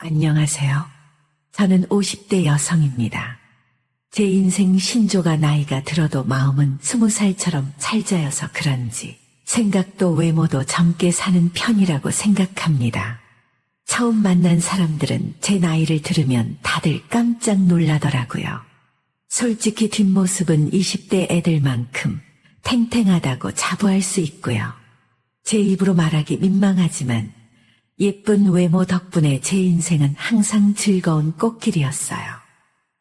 안녕하세요. 저는 50대 여성입니다. 제 인생 신조가 나이가 들어도 마음은 20살처럼 찰자여서 그런지 생각도 외모도 젊게 사는 편이라고 생각합니다. 처음 만난 사람들은 제 나이를 들으면 다들 깜짝 놀라더라고요. 솔직히 뒷모습은 20대 애들만큼 탱탱하다고 자부할 수 있고요. 제 입으로 말하기 민망하지만 예쁜 외모 덕분에 제 인생은 항상 즐거운 꽃길이었어요.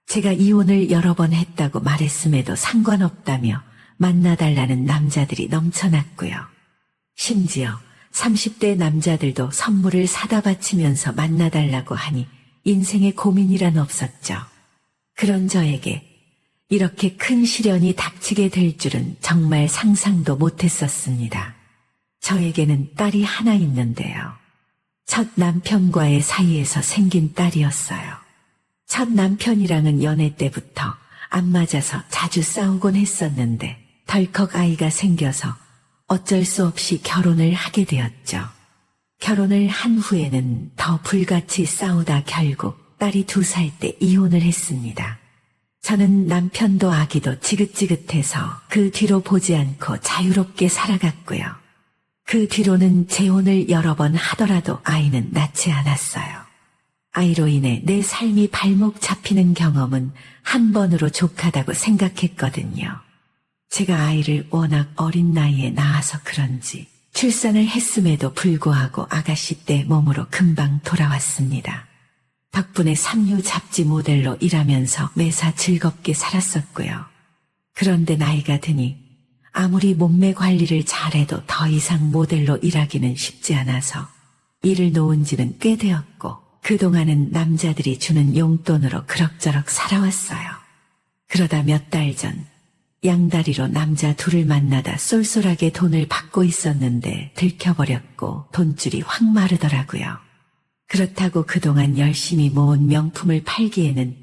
제가 이혼을 여러 번 했다고 말했음에도 상관없다며 만나달라는 남자들이 넘쳐났고요. 심지어 30대 남자들도 선물을 사다 바치면서 만나달라고 하니 인생에 고민이란 없었죠. 그런 저에게 이렇게 큰 시련이 닥치게 될 줄은 정말 상상도 못했었습니다. 저에게는 딸이 하나 있는데요. 첫 남편과의 사이에서 생긴 딸이었어요. 첫 남편이랑은 연애 때부터 안 맞아서 자주 싸우곤 했었는데 덜컥 아이가 생겨서 어쩔 수 없이 결혼을 하게 되었죠. 결혼을 한 후에는 더 불같이 싸우다 결국 딸이 2살 때 이혼을 했습니다. 저는 남편도 아기도 지긋지긋해서 그 뒤로 보지 않고 자유롭게 살아갔고요. 그 뒤로는 재혼을 여러 번 하더라도 아이는 낳지 않았어요. 아이로 인해 내 삶이 발목 잡히는 경험은 한 번으로 족하다고 생각했거든요. 제가 아이를 워낙 어린 나이에 낳아서 그런지 출산을 했음에도 불구하고 아가씨 때 몸으로 금방 돌아왔습니다. 덕분에 삼류 잡지 모델로 일하면서 매사 즐겁게 살았었고요. 그런데 나이가 드니 아무리 몸매 관리를 잘해도 더 이상 모델로 일하기는 쉽지 않아서 일을 놓은 지는 꽤 되었고 그동안은 남자들이 주는 용돈으로 그럭저럭 살아왔어요. 그러다 몇 달 전 양다리로 남자 둘을 만나다 쏠쏠하게 돈을 받고 있었는데 들켜버렸고 돈줄이 확 마르더라고요. 그렇다고 그동안 열심히 모은 명품을 팔기에는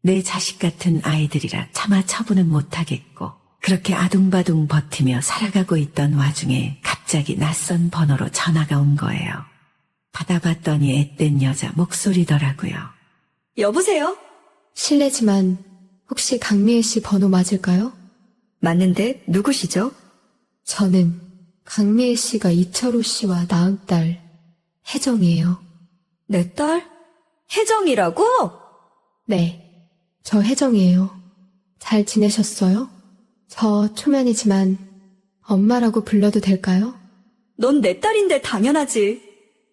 내 자식 같은 아이들이라 차마 처분은 못하겠고 그렇게 아둥바둥 버티며 살아가고 있던 와중에 갑자기 낯선 번호로 전화가 온 거예요. 받아봤더니 앳된 여자 목소리더라고요. 여보세요? 실례지만 혹시 강미애 씨 번호 맞을까요? 맞는데 누구시죠? 저는 강미애 씨가 이철호 씨와 낳은 딸 혜정이에요. 내 딸? 혜정이라고? 네, 저 혜정이에요. 잘 지내셨어요? 저 초면이지만 엄마라고 불러도 될까요? 넌 내 딸인데 당연하지.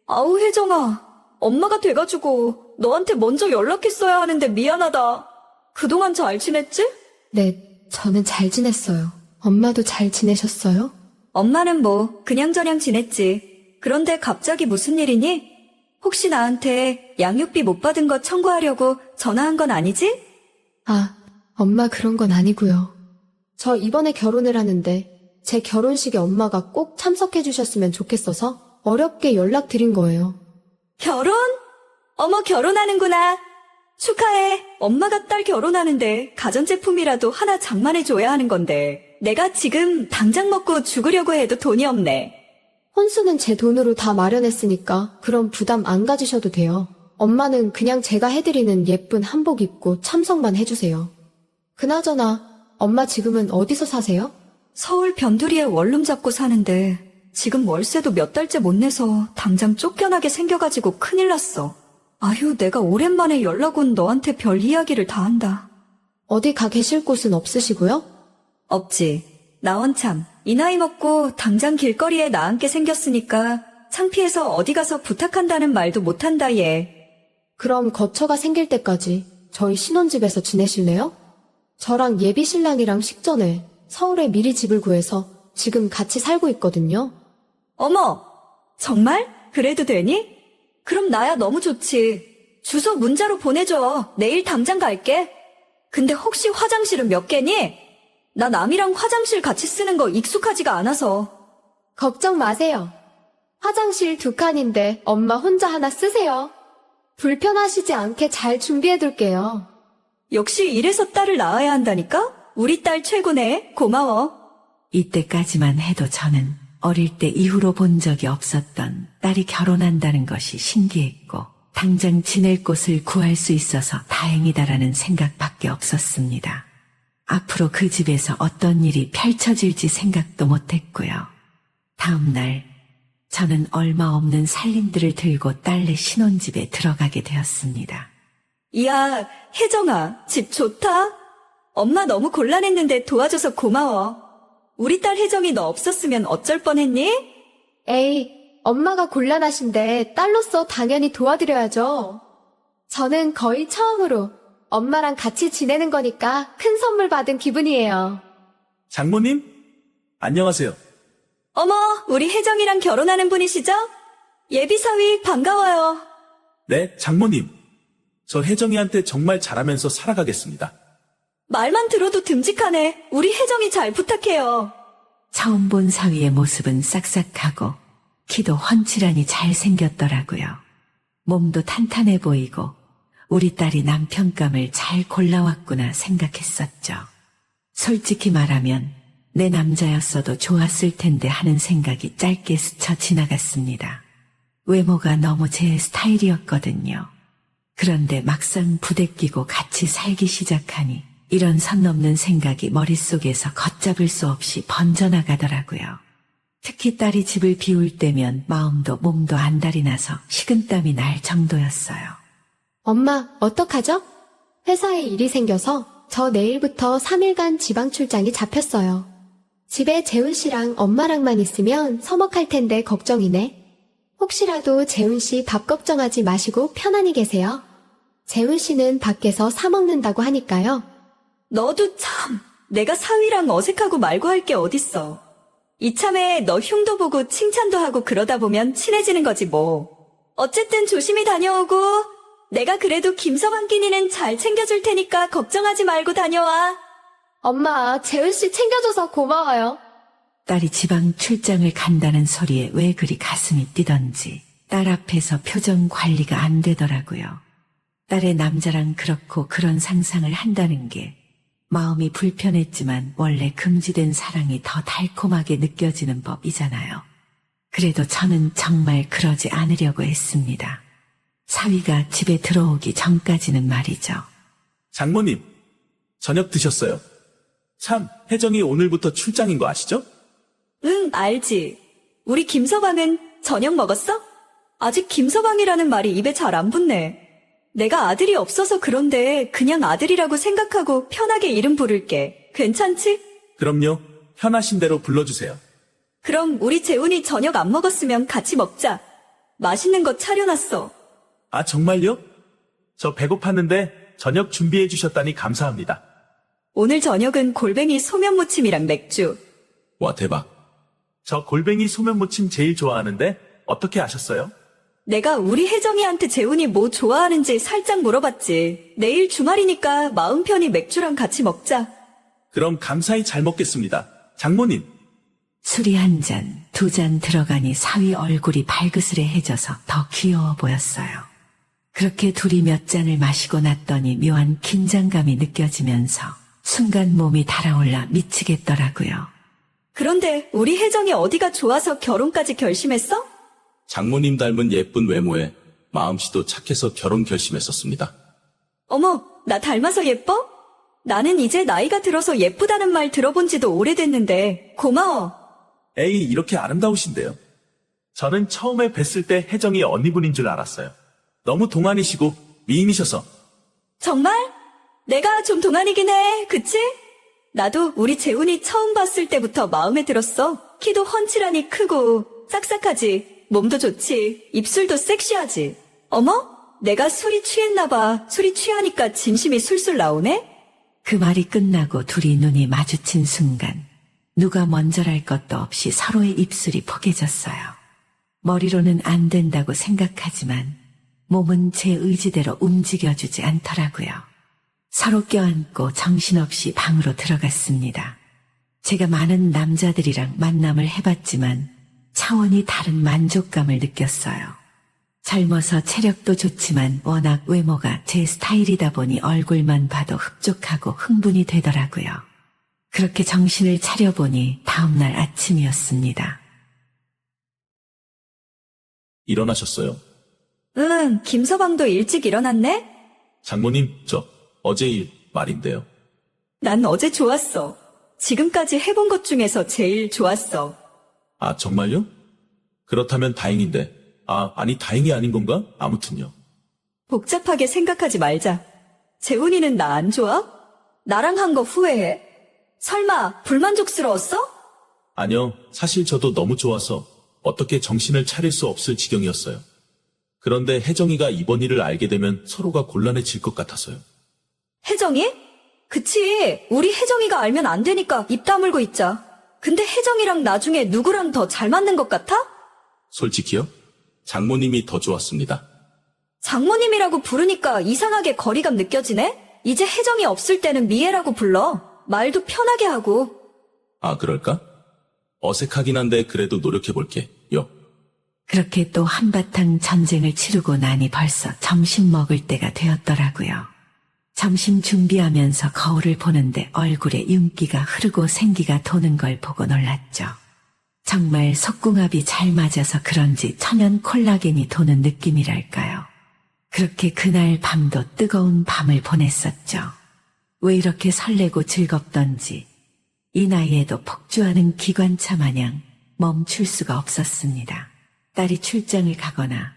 아우 혜정아, 엄마가 돼가지고 너한테 먼저 연락했어야 하는데 미안하다. 그동안 잘 지냈지? 네, 저는 잘 지냈어요. 엄마도 잘 지내셨어요? 엄마는 뭐 그냥저냥 지냈지. 그런데 갑자기 무슨 일이니? 혹시 나한테 양육비 못 받은 거 청구하려고 전화한 건 아니지? 아, 엄마 그런 건 아니고요. 저 이번에 결혼을 하는데 제 결혼식에 엄마가 꼭 참석해 주셨으면 좋겠어서 어렵게 연락드린 거예요. 결혼? 어머 결혼하는구나. 축하해. 엄마가 딸 결혼하는데 가전제품이라도 하나 장만해줘야 하는 건데 내가 지금 당장 먹고 죽으려고 해도 돈이 없네. 혼수는 제 돈으로 다 마련했으니까 그럼 부담 안 가지셔도 돼요. 엄마는 그냥 제가 해드리는 예쁜 한복 입고 참석만 해주세요. 그나저나 엄마 지금은 어디서 사세요? 서울 변두리에 원룸 잡고 사는데 지금 월세도 몇 달째 못 내서 당장 쫓겨나게 생겨가지고 큰일 났어. 아휴, 내가 오랜만에 연락 온 너한테 별 이야기를 다 한다. 어디 가 계실 곳은 없으시고요? 없지. 나 원참 이 나이 먹고 당장 길거리에 나앉게 생겼으니까 창피해서 어디 가서 부탁한다는 말도 못한다 얘. 그럼 거처가 생길 때까지 저희 신혼집에서 지내실래요? 저랑 예비 신랑이랑 식전에 서울에 미리 집을 구해서 지금 같이 살고 있거든요. 어머, 정말? 그래도 되니? 그럼 나야 너무 좋지. 주소 문자로 보내줘. 내일 당장 갈게. 근데 혹시 화장실은 몇 개니? 나 남이랑 화장실 같이 쓰는 거 익숙하지가 않아서. 걱정 마세요. 화장실 2칸인데 엄마 혼자 하나 쓰세요. 불편하시지 않게 잘 준비해둘게요. 역시 이래서 딸을 낳아야 한다니까? 우리 딸 최고네. 고마워. 이때까지만 해도 저는 어릴 때 이후로 본 적이 없었던 딸이 결혼한다는 것이 신기했고 당장 지낼 곳을 구할 수 있어서 다행이다라는 생각밖에 없었습니다. 앞으로 그 집에서 어떤 일이 펼쳐질지 생각도 못했고요. 다음 날 저는 얼마 없는 살림들을 들고 딸네 신혼집에 들어가게 되었습니다. 이야, 혜정아, 집 좋다? 엄마 너무 곤란했는데 도와줘서 고마워. 우리 딸 혜정이 너 없었으면 어쩔 뻔했니? 에이, 엄마가 곤란하신데 딸로서 당연히 도와드려야죠. 저는 거의 처음으로 엄마랑 같이 지내는 거니까 큰 선물 받은 기분이에요. 장모님? 안녕하세요. 어머, 우리 혜정이랑 결혼하는 분이시죠? 예비사위 반가워요. 네, 장모님. 저 혜정이한테 정말 잘하면서 살아가겠습니다. 말만 들어도 듬직하네. 우리 혜정이 잘 부탁해요. 처음 본 사위의 모습은 싹싹하고 키도 훤칠하니 잘생겼더라고요. 몸도 탄탄해 보이고 우리 딸이 남편감을 잘 골라왔구나 생각했었죠. 솔직히 말하면 내 남자였어도 좋았을 텐데 하는 생각이 짧게 스쳐 지나갔습니다. 외모가 너무 제 스타일이었거든요. 그런데 막상 부대끼고 같이 살기 시작하니 이런 선 넘는 생각이 머릿속에서 걷잡을 수 없이 번져나가더라고요. 특히 딸이 집을 비울 때면 마음도 몸도 안달이 나서 식은땀이 날 정도였어요. 엄마, 어떡하죠? 회사에 일이 생겨서 저 내일부터 3일간 지방 출장이 잡혔어요. 집에 재훈 씨랑 엄마랑만 있으면 서먹할 텐데 걱정이네. 혹시라도 재훈 씨 밥 걱정하지 마시고 편안히 계세요. 재훈 씨는 밖에서 사 먹는다고 하니까요. 너도 참, 내가 사위랑 어색하고 말고 할 게 어딨어. 이참에 너 흉도 보고 칭찬도 하고 그러다 보면 친해지는 거지 뭐. 어쨌든 조심히 다녀오고 내가 그래도 김서방 끼니는 잘 챙겨줄 테니까 걱정하지 말고 다녀와. 엄마, 재훈 씨 챙겨줘서 고마워요. 딸이 지방 출장을 간다는 소리에 왜 그리 가슴이 뛰던지 딸 앞에서 표정 관리가 안 되더라고요. 딸의 남자랑 그렇고 그런 상상을 한다는 게 마음이 불편했지만 원래 금지된 사랑이 더 달콤하게 느껴지는 법이잖아요. 그래도 저는 정말 그러지 않으려고 했습니다. 사위가 집에 들어오기 전까지는 말이죠. 장모님, 저녁 드셨어요? 참, 혜정이 오늘부터 출장인 거 아시죠? 응, 알지. 우리 김서방은 저녁 먹었어? 아직 김서방이라는 말이 입에 잘 안 붙네. 내가 아들이 없어서 그런데 그냥 아들이라고 생각하고 편하게 이름 부를게. 괜찮지? 그럼요. 편하신 대로 불러주세요. 그럼 우리 재훈이 저녁 안 먹었으면 같이 먹자. 맛있는 거 차려놨어. 아, 정말요? 저 배고팠는데 저녁 준비해 주셨다니 감사합니다. 오늘 저녁은 골뱅이 소면무침이랑 맥주. 와, 대박. 저 골뱅이 소면무침 제일 좋아하는데 어떻게 아셨어요? 내가 우리 혜정이한테 재훈이 뭐 좋아하는지 살짝 물어봤지. 내일 주말이니까 마음 편히 맥주랑 같이 먹자. 그럼 감사히 잘 먹겠습니다. 장모님. 술이 한 잔, 두 잔 들어가니 사위 얼굴이 발그스레해져서 더 귀여워 보였어요. 그렇게 둘이 몇 잔을 마시고 났더니 묘한 긴장감이 느껴지면서 순간 몸이 달아올라 미치겠더라고요. 그런데 우리 혜정이 어디가 좋아서 결혼까지 결심했어? 장모님 닮은 예쁜 외모에 마음씨도 착해서 결혼 결심했었습니다. 어머, 나 닮아서 예뻐? 나는 이제 나이가 들어서 예쁘다는 말 들어본 지도 오래됐는데 고마워. 에이, 이렇게 아름다우신데요. 저는 처음에 뵀을 때 혜정이 언니분인 줄 알았어요. 너무 동안이시고 미인이셔서. 정말? 내가 좀 동안이긴 해, 그치? 나도 우리 재훈이 처음 봤을 때부터 마음에 들었어. 키도 훤칠하니 크고 싹싹하지. 몸도 좋지. 입술도 섹시하지. 어머? 내가 술이 취했나봐. 술이 취하니까 진심이 술술 나오네? 그 말이 끝나고 둘이 눈이 마주친 순간 누가 먼저랄 것도 없이 서로의 입술이 포개졌어요. 머리로는 안 된다고 생각하지만 몸은 제 의지대로 움직여주지 않더라고요. 서로 껴안고 정신없이 방으로 들어갔습니다. 제가 많은 남자들이랑 만남을 해봤지만 차원이 다른 만족감을 느꼈어요. 젊어서 체력도 좋지만 워낙 외모가 제 스타일이다 보니 얼굴만 봐도 흡족하고 흥분이 되더라고요. 그렇게 정신을 차려보니 다음날 아침이었습니다. 일어나셨어요? 응, 김서방도 일찍 일어났네? 장모님, 어제 일 말인데요. 난 어제 좋았어. 지금까지 해본 것 중에서 제일 좋았어. 아, 정말요? 그렇다면 다행인데. 아니, 다행이 아닌 건가? 아무튼요. 복잡하게 생각하지 말자. 재훈이는 나 안 좋아? 나랑 한 거 후회해? 설마 불만족스러웠어? 아니요, 사실 저도 너무 좋아서 어떻게 정신을 차릴 수 없을 지경이었어요. 그런데 혜정이가 이번 일을 알게 되면 서로가 곤란해질 것 같아서요. 혜정이? 그치. 우리 혜정이가 알면 안 되니까 입 다물고 있자. 근데 혜정이랑 나중에 누구랑 더 잘 맞는 것 같아? 솔직히요? 장모님이 더 좋았습니다. 장모님이라고 부르니까 이상하게 거리감 느껴지네? 이제 혜정이 없을 때는 미애라고 불러. 말도 편하게 하고. 아, 그럴까? 어색하긴 한데 그래도 노력해볼게. 그렇게 또 한바탕 전쟁을 치르고 나니 벌써 점심 먹을 때가 되었더라고요. 점심 준비하면서 거울을 보는데 얼굴에 윤기가 흐르고 생기가 도는 걸 보고 놀랐죠. 정말 속궁합이 잘 맞아서 그런지 천연 콜라겐이 도는 느낌이랄까요. 그렇게 그날 밤도 뜨거운 밤을 보냈었죠. 왜 이렇게 설레고 즐겁던지 이 나이에도 폭주하는 기관차 마냥 멈출 수가 없었습니다. 딸이 출장을 가거나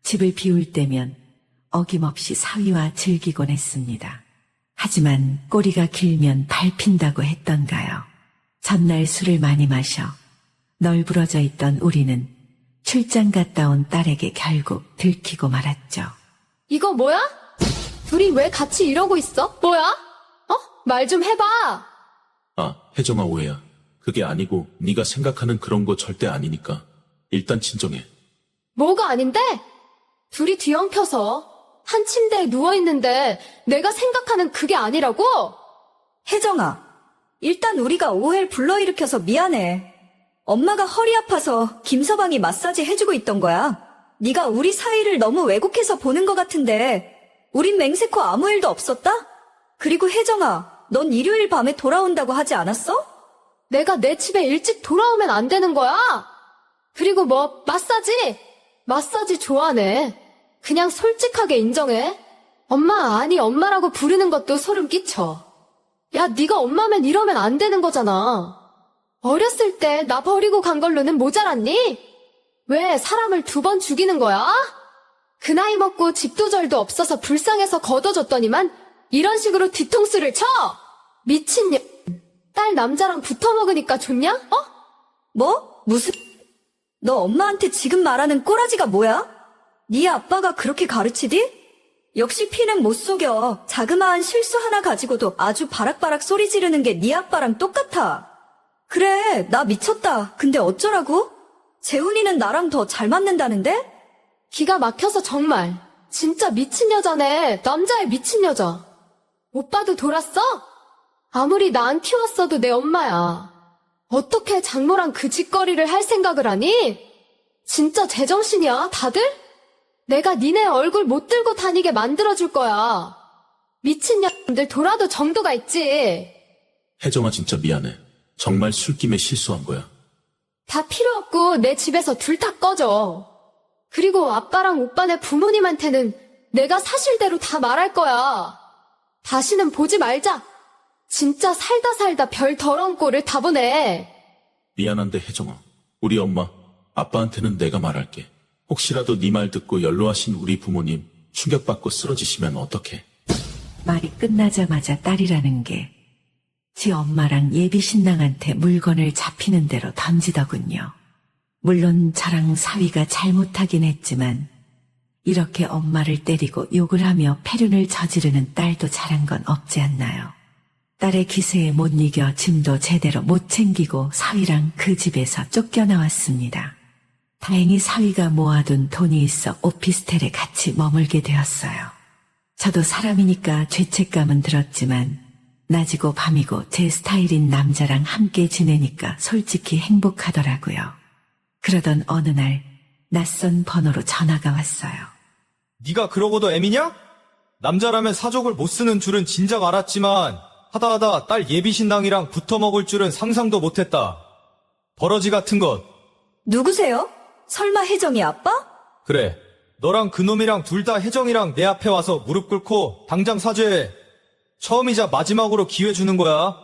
집을 비울 때면 어김없이 사위와 즐기곤 했습니다. 하지만 꼬리가 길면 밟힌다고 했던가요. 전날 술을 많이 마셔 널브러져 있던 우리는 출장 갔다 온 딸에게 결국 들키고 말았죠. 이거 뭐야? 둘이 왜 같이 이러고 있어? 뭐야? 말 좀 해봐. 아, 혜정아, 오해야. 그게 아니고 네가 생각하는 그런 거 절대 아니니까 일단 진정해. 뭐가 아닌데? 둘이 뒤엉켜서 한 침대에 누워있는데 내가 생각하는 그게 아니라고? 혜정아, 일단 우리가 오해를 불러일으켜서 미안해. 엄마가 허리 아파서 김서방이 마사지 해주고 있던 거야. 네가 우리 사이를 너무 왜곡해서 보는 것 같은데 우린 맹세코 아무 일도 없었다? 그리고 혜정아, 넌 일요일 밤에 돌아온다고 하지 않았어? 내가 내 집에 일찍 돌아오면 안 되는 거야? 그리고 뭐 마사지 좋아하네. 그냥 솔직하게 인정해. 엄마 아니 엄마라고 부르는 것도 소름 끼쳐. 야 네가 엄마면 이러면 안 되는 거잖아. 어렸을 때 나 버리고 간 걸로는 모자랐니? 왜 사람을 2번 죽이는 거야? 그 나이 먹고 집도 절도 없어서 불쌍해서 걷어줬더니만 이런 식으로 뒤통수를 쳐? 미친년. 딸 남자랑 붙어 먹으니까 좋냐? 뭐? 무슨? 너 엄마한테 지금 말하는 꼬라지가 뭐야? 네 아빠가 그렇게 가르치디? 역시 피는 못 속여. 자그마한 실수 하나 가지고도 아주 바락바락 소리 지르는 게 네 아빠랑 똑같아. 그래, 나 미쳤다. 근데 어쩌라고? 재훈이는 나랑 더 잘 맞는다는데? 기가 막혀서 정말. 진짜 미친 여자네. 남자의 미친 여자. 오빠도 돌았어? 아무리 나 안 키웠어도 내 엄마야. 어떻게 장모랑 그 짓거리를 할 생각을 하니? 진짜 제정신이야, 다들? 내가 니네 얼굴 못 들고 다니게 만들어줄 거야. 미친년들 돌아도 정도가 있지. 혜정아, 진짜 미안해. 정말 술김에 실수한 거야. 다 필요 없고 내 집에서 둘 다 꺼져. 그리고 아빠랑 오빠네 부모님한테는 내가 사실대로 다 말할 거야. 다시는 보지 말자. 진짜 살다 별 더러운 꼴을 다 보내. 미안한데 혜정아, 우리 엄마, 아빠한테는 내가 말할게. 혹시라도 네 말 듣고 연로하신 우리 부모님 충격받고 쓰러지시면 어떡해. 말이 끝나자마자 딸이라는 게 지 엄마랑 예비 신랑한테 물건을 잡히는 대로 던지더군요. 물론 저랑 사위가 잘못하긴 했지만 이렇게 엄마를 때리고 욕을 하며 폐륜을 저지르는 딸도 잘한 건 없지 않나요? 딸의 기세에 못 이겨 짐도 제대로 못 챙기고 사위랑 그 집에서 쫓겨나왔습니다. 다행히 사위가 모아둔 돈이 있어 오피스텔에 같이 머물게 되었어요. 저도 사람이니까 죄책감은 들었지만 낮이고 밤이고 제 스타일인 남자랑 함께 지내니까 솔직히 행복하더라고요. 그러던 어느 날 낯선 번호로 전화가 왔어요. 네가 그러고도 애미냐? 남자라면 사족을 못 쓰는 줄은 진작 알았지만 하다하다 딸 예비신랑이랑 붙어먹을 줄은 상상도 못했다. 버러지 같은 것. 누구세요? 설마 혜정이 아빠? 그래, 너랑 그놈이랑 둘 다 혜정이랑 내 앞에 와서 무릎 꿇고 당장 사죄해. 처음이자 마지막으로 기회 주는 거야.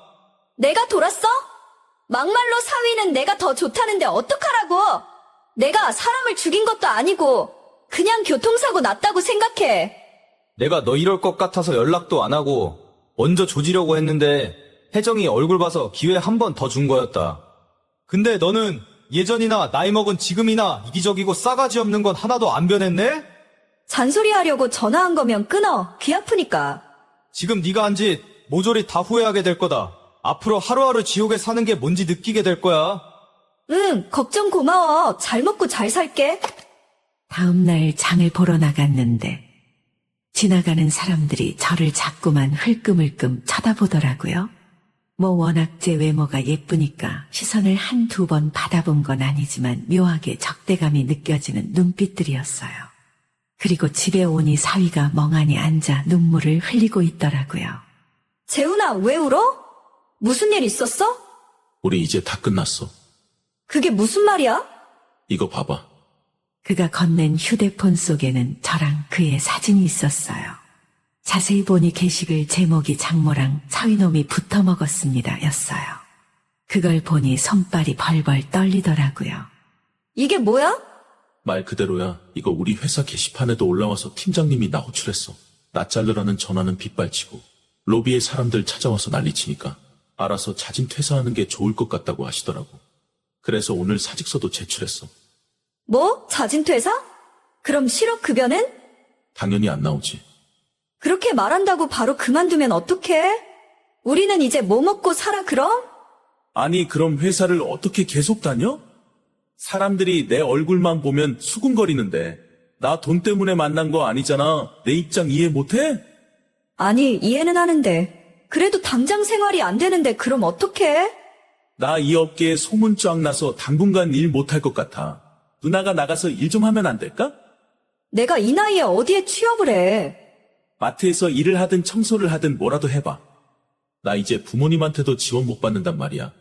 내가 돌았어? 막말로 사위는 내가 더 좋다는데 어떡하라고? 내가 사람을 죽인 것도 아니고 그냥 교통사고 났다고 생각해. 내가 너 이럴 것 같아서 연락도 안 하고 먼저 조지려고 했는데 혜정이 얼굴 봐서 기회 한 번 더 준 거였다. 근데 너는 예전이나 나이 먹은 지금이나 이기적이고 싸가지 없는 건 하나도 안 변했네? 잔소리하려고 전화한 거면 끊어. 귀 아프니까. 지금 네가 한 짓 모조리 다 후회하게 될 거다. 앞으로 하루하루 지옥에 사는 게 뭔지 느끼게 될 거야. 응, 걱정 고마워. 잘 먹고 잘 살게. 다음 날 장을 보러 나갔는데 지나가는 사람들이 저를 자꾸만 흘끔흘끔 쳐다보더라고요. 뭐 워낙 제 외모가 예쁘니까 시선을 한두 번 받아본 건 아니지만 묘하게 적대감이 느껴지는 눈빛들이었어요. 그리고 집에 오니 사위가 멍하니 앉아 눈물을 흘리고 있더라고요. 재훈아, 왜 울어? 무슨 일 있었어? 우리 이제 다 끝났어. 그게 무슨 말이야? 이거 봐봐. 그가 건넨 휴대폰 속에는 저랑 그의 사진이 있었어요. 자세히 보니 게시글 제목이 장모랑 사위놈이 붙어 먹었습니다 였어요. 그걸 보니 손발이 벌벌 떨리더라고요. 이게 뭐야? 말 그대로야. 이거 우리 회사 게시판에도 올라와서 팀장님이 나 호출했어. 나 자르라는 전화는 빗발치고 로비에 사람들 찾아와서 난리치니까 알아서 자진 퇴사하는 게 좋을 것 같다고 하시더라고. 그래서 오늘 사직서도 제출했어. 뭐? 자진 퇴사? 그럼 실업급여는? 당연히 안 나오지. 그렇게 말한다고 바로 그만두면 어떡해? 우리는 이제 뭐 먹고 살아 그럼? 아니 그럼 회사를 어떻게 계속 다녀? 사람들이 내 얼굴만 보면 수군거리는데 나 돈 때문에 만난 거 아니잖아. 내 입장 이해 못해? 아니, 이해는 하는데. 그래도 당장 생활이 안 되는데 그럼 어떡해? 나 이 업계에 소문 쫙 나서 당분간 일 못할 것 같아. 누나가 나가서 일 좀 하면 안 될까? 내가 이 나이에 어디에 취업을 해? 마트에서 일을 하든 청소를 하든 뭐라도 해봐. 나 이제 부모님한테도 지원 못 받는단 말이야.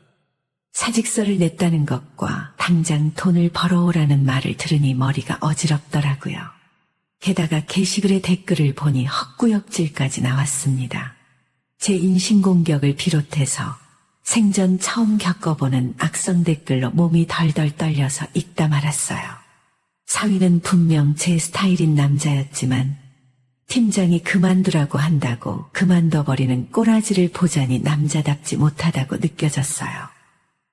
사직서를 냈다는 것과 당장 돈을 벌어오라는 말을 들으니 머리가 어지럽더라고요. 게다가 게시글의 댓글을 보니 헛구역질까지 나왔습니다. 제 인신공격을 비롯해서 생전 처음 겪어보는 악성 댓글로 몸이 덜덜 떨려서 읽다 말았어요. 사위는 분명 제 스타일인 남자였지만 팀장이 그만두라고 한다고 그만둬버리는 꼬라지를 보자니 남자답지 못하다고 느껴졌어요.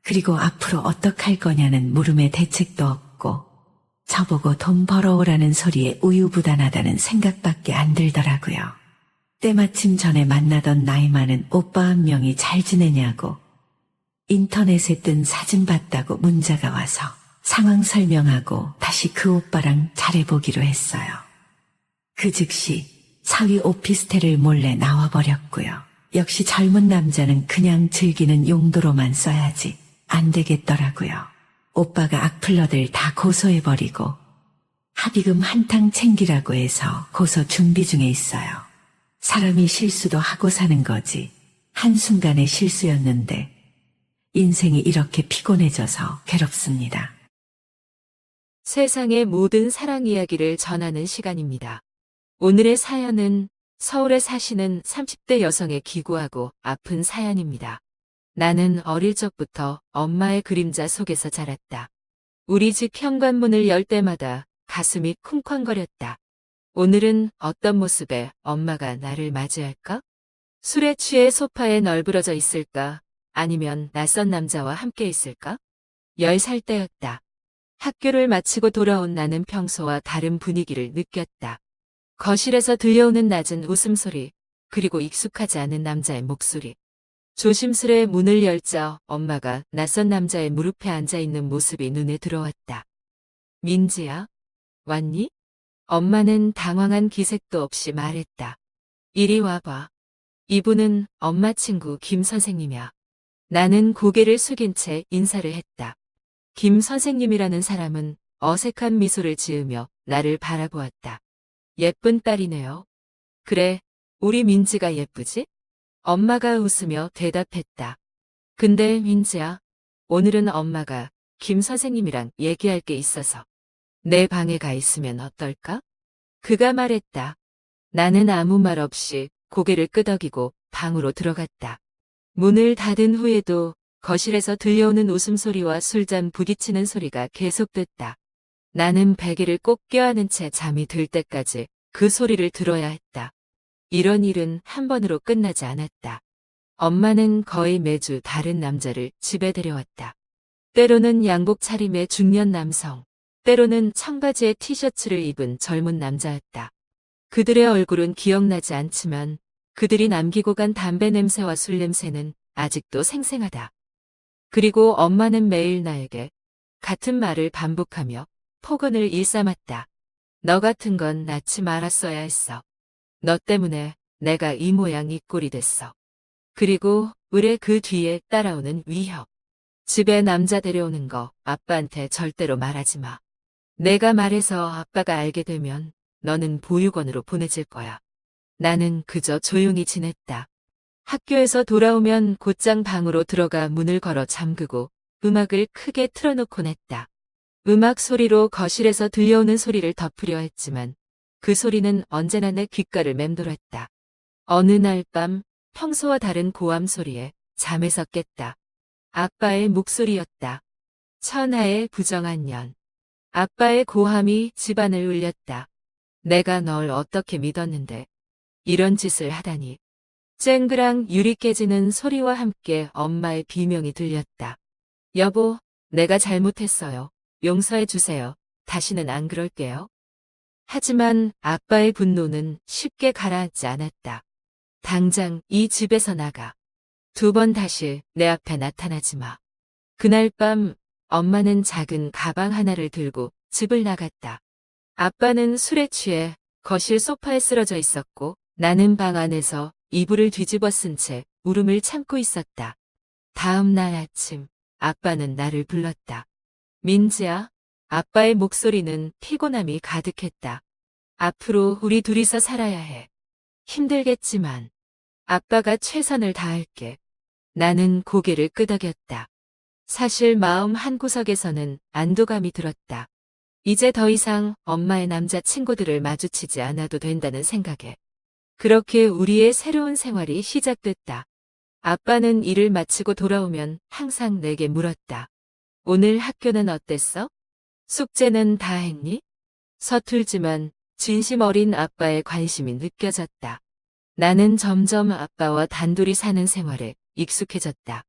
그리고 앞으로 어떡할 거냐는 물음에 대책도 없고 저보고 돈 벌어오라는 소리에 우유부단하다는 생각밖에 안 들더라고요. 때마침 전에 만나던 나이 많은 오빠 한 명이 잘 지내냐고 인터넷에 뜬 사진 봤다고 문자가 와서 상황 설명하고 다시 그 오빠랑 잘해보기로 했어요. 그 즉시 사위 오피스텔을 몰래 나와버렸고요. 역시 젊은 남자는 그냥 즐기는 용도로만 써야지 안 되겠더라고요. 오빠가 악플러들 다 고소해버리고 합의금 한탕 챙기라고 해서 고소 준비 중에 있어요. 사람이 실수도 하고 사는 거지. 한순간의 실수였는데 인생이 이렇게 피곤해져서 괴롭습니다. 세상의 모든 사랑 이야기를 전하는 시간입니다. 오늘의 사연은 서울에 사시는 30대 여성의 기구하고 아픈 사연입니다. 나는 어릴 적부터 엄마의 그림자 속에서 자랐다. 우리 집 현관문을 열 때마다 가슴이 쿵쾅거렸다. 오늘은 어떤 모습에 엄마가 나를 맞이할까? 술에 취해 소파에 널브러져 있을까? 아니면 낯선 남자와 함께 있을까? 10살 때였다. 학교를 마치고 돌아온 나는 평소와 다른 분위기를 느꼈다. 거실에서 들려오는 낮은 웃음소리, 그리고 익숙하지 않은 남자의 목소리. 조심스레 문을 열자 엄마가 낯선 남자의 무릎에 앉아있는 모습이 눈에 들어왔다. 민지야, 왔니? 엄마는 당황한 기색도 없이 말했다. 이리 와봐. 이분은 엄마 친구 김 선생님이야. 나는 고개를 숙인 채 인사를 했다. 김 선생님이라는 사람은 어색한 미소를 지으며 나를 바라보았다. 예쁜 딸이네요. 그래, 우리 민지가 예쁘지? 엄마가 웃으며 대답했다. 근데 민지야, 오늘은 엄마가 김 선생님이랑 얘기할 게 있어서. 내 방에 가 있으면 어떨까? 그가 말했다. 나는 아무 말 없이 고개를 끄덕이고 방으로 들어갔다. 문을 닫은 후에도 거실에서 들려오는 웃음소리와 술잔 부딪히는 소리가 계속됐다. 나는 베개를 꼭 껴안은 채 잠이 들 때까지 그 소리를 들어야 했다. 이런 일은 한 번으로 끝나지 않았다. 엄마는 거의 매주 다른 남자를 집에 데려왔다. 때로는 양복 차림의 중년 남성, 때로는 청바지에 티셔츠를 입은 젊은 남자였다. 그들의 얼굴은 기억나지 않지만 그들이 남기고 간 담배 냄새와 술 냄새는 아직도 생생하다. 그리고 엄마는 매일 나에게 같은 말을 반복하며 폭언을 일삼았다. 너 같은 건 낳지 말았어야 했어. 너 때문에 내가 이 모양 이 꼴이 됐어. 그리고 의뢰 그 뒤에 따라오는 위협. 집에 남자 데려오는 거 아빠한테 절대로 말하지 마. 내가 말해서 아빠가 알게 되면 너는 보육원으로 보내질 거야. 나는 그저 조용히 지냈다. 학교에서 돌아오면 곧장 방으로 들어가 문을 걸어 잠그고 음악을 크게 틀어놓곤 했다. 음악 소리로 거실에서 들려오는 소리를 덮으려 했지만 그 소리는 언제나 내 귓가를 맴돌았다. 어느 날 밤 평소와 다른 고함 소리에 잠에서 깼다. 아빠의 목소리였다. 천하의 부정한 년. 아빠의 고함이 집안을 울렸다. 내가 널 어떻게 믿었는데 이런 짓을 하다니. 쨍그랑 유리 깨지는 소리와 함께 엄마의 비명이 들렸다. 여보, 내가 잘못했어요. 용서해 주세요. 다시는 안 그럴게요. 하지만 아빠의 분노는 쉽게 가라앉지 않았다. 당장 이 집에서 나가. 2번 다시 내 앞에 나타나지 마. 그날 밤 엄마는 작은 가방 하나를 들고 집을 나갔다. 아빠는 술에 취해 거실 소파에 쓰러져 있었고 나는 방 안에서 이불을 뒤집어 쓴 채 울음을 참고 있었다. 다음 날 아침 아빠는 나를 불렀다. 민지야. 아빠의 목소리는 피곤함이 가득했다. 앞으로 우리 둘이서 살아야 해. 힘들겠지만 아빠가 최선을 다할게. 나는 고개를 끄덕였다. 사실 마음 한구석에서는 안도감이 들었다. 이제 더 이상 엄마의 남자친구들을 마주치지 않아도 된다는 생각에. 그렇게 우리의 새로운 생활이 시작됐다. 아빠는 일을 마치고 돌아오면 항상 내게 물었다. 오늘 학교는 어땠어? 숙제는 다 했니? 서툴지만 진심 어린 아빠의 관심이 느껴졌다. 나는 점점 아빠와 단둘이 사는 생활에 익숙해졌다.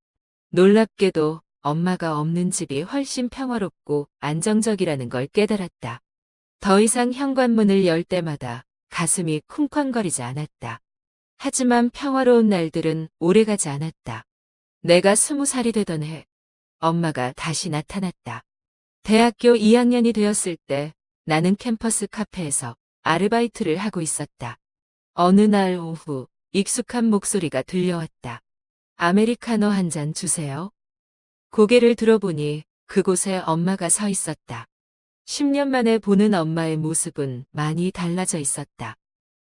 놀랍게도 엄마가 없는 집이 훨씬 평화롭고 안정적이라는 걸 깨달았다. 더 이상 현관문을 열 때마다 가슴이 쿵쾅거리지 않았다. 하지만 평화로운 날들은 오래가지 않았다. 내가 20살이 되던 해, 엄마가 다시 나타났다. 대학교 2학년이 되었을 때 나는 캠퍼스 카페에서 아르바이트를 하고 있었다. 어느 날 오후 익숙한 목소리가 들려왔다. 아메리카노 한 잔 주세요. 고개를 들어보니 그곳에 엄마가 서 있었다. 10년 만에 보는 엄마의 모습은 많이 달라져 있었다.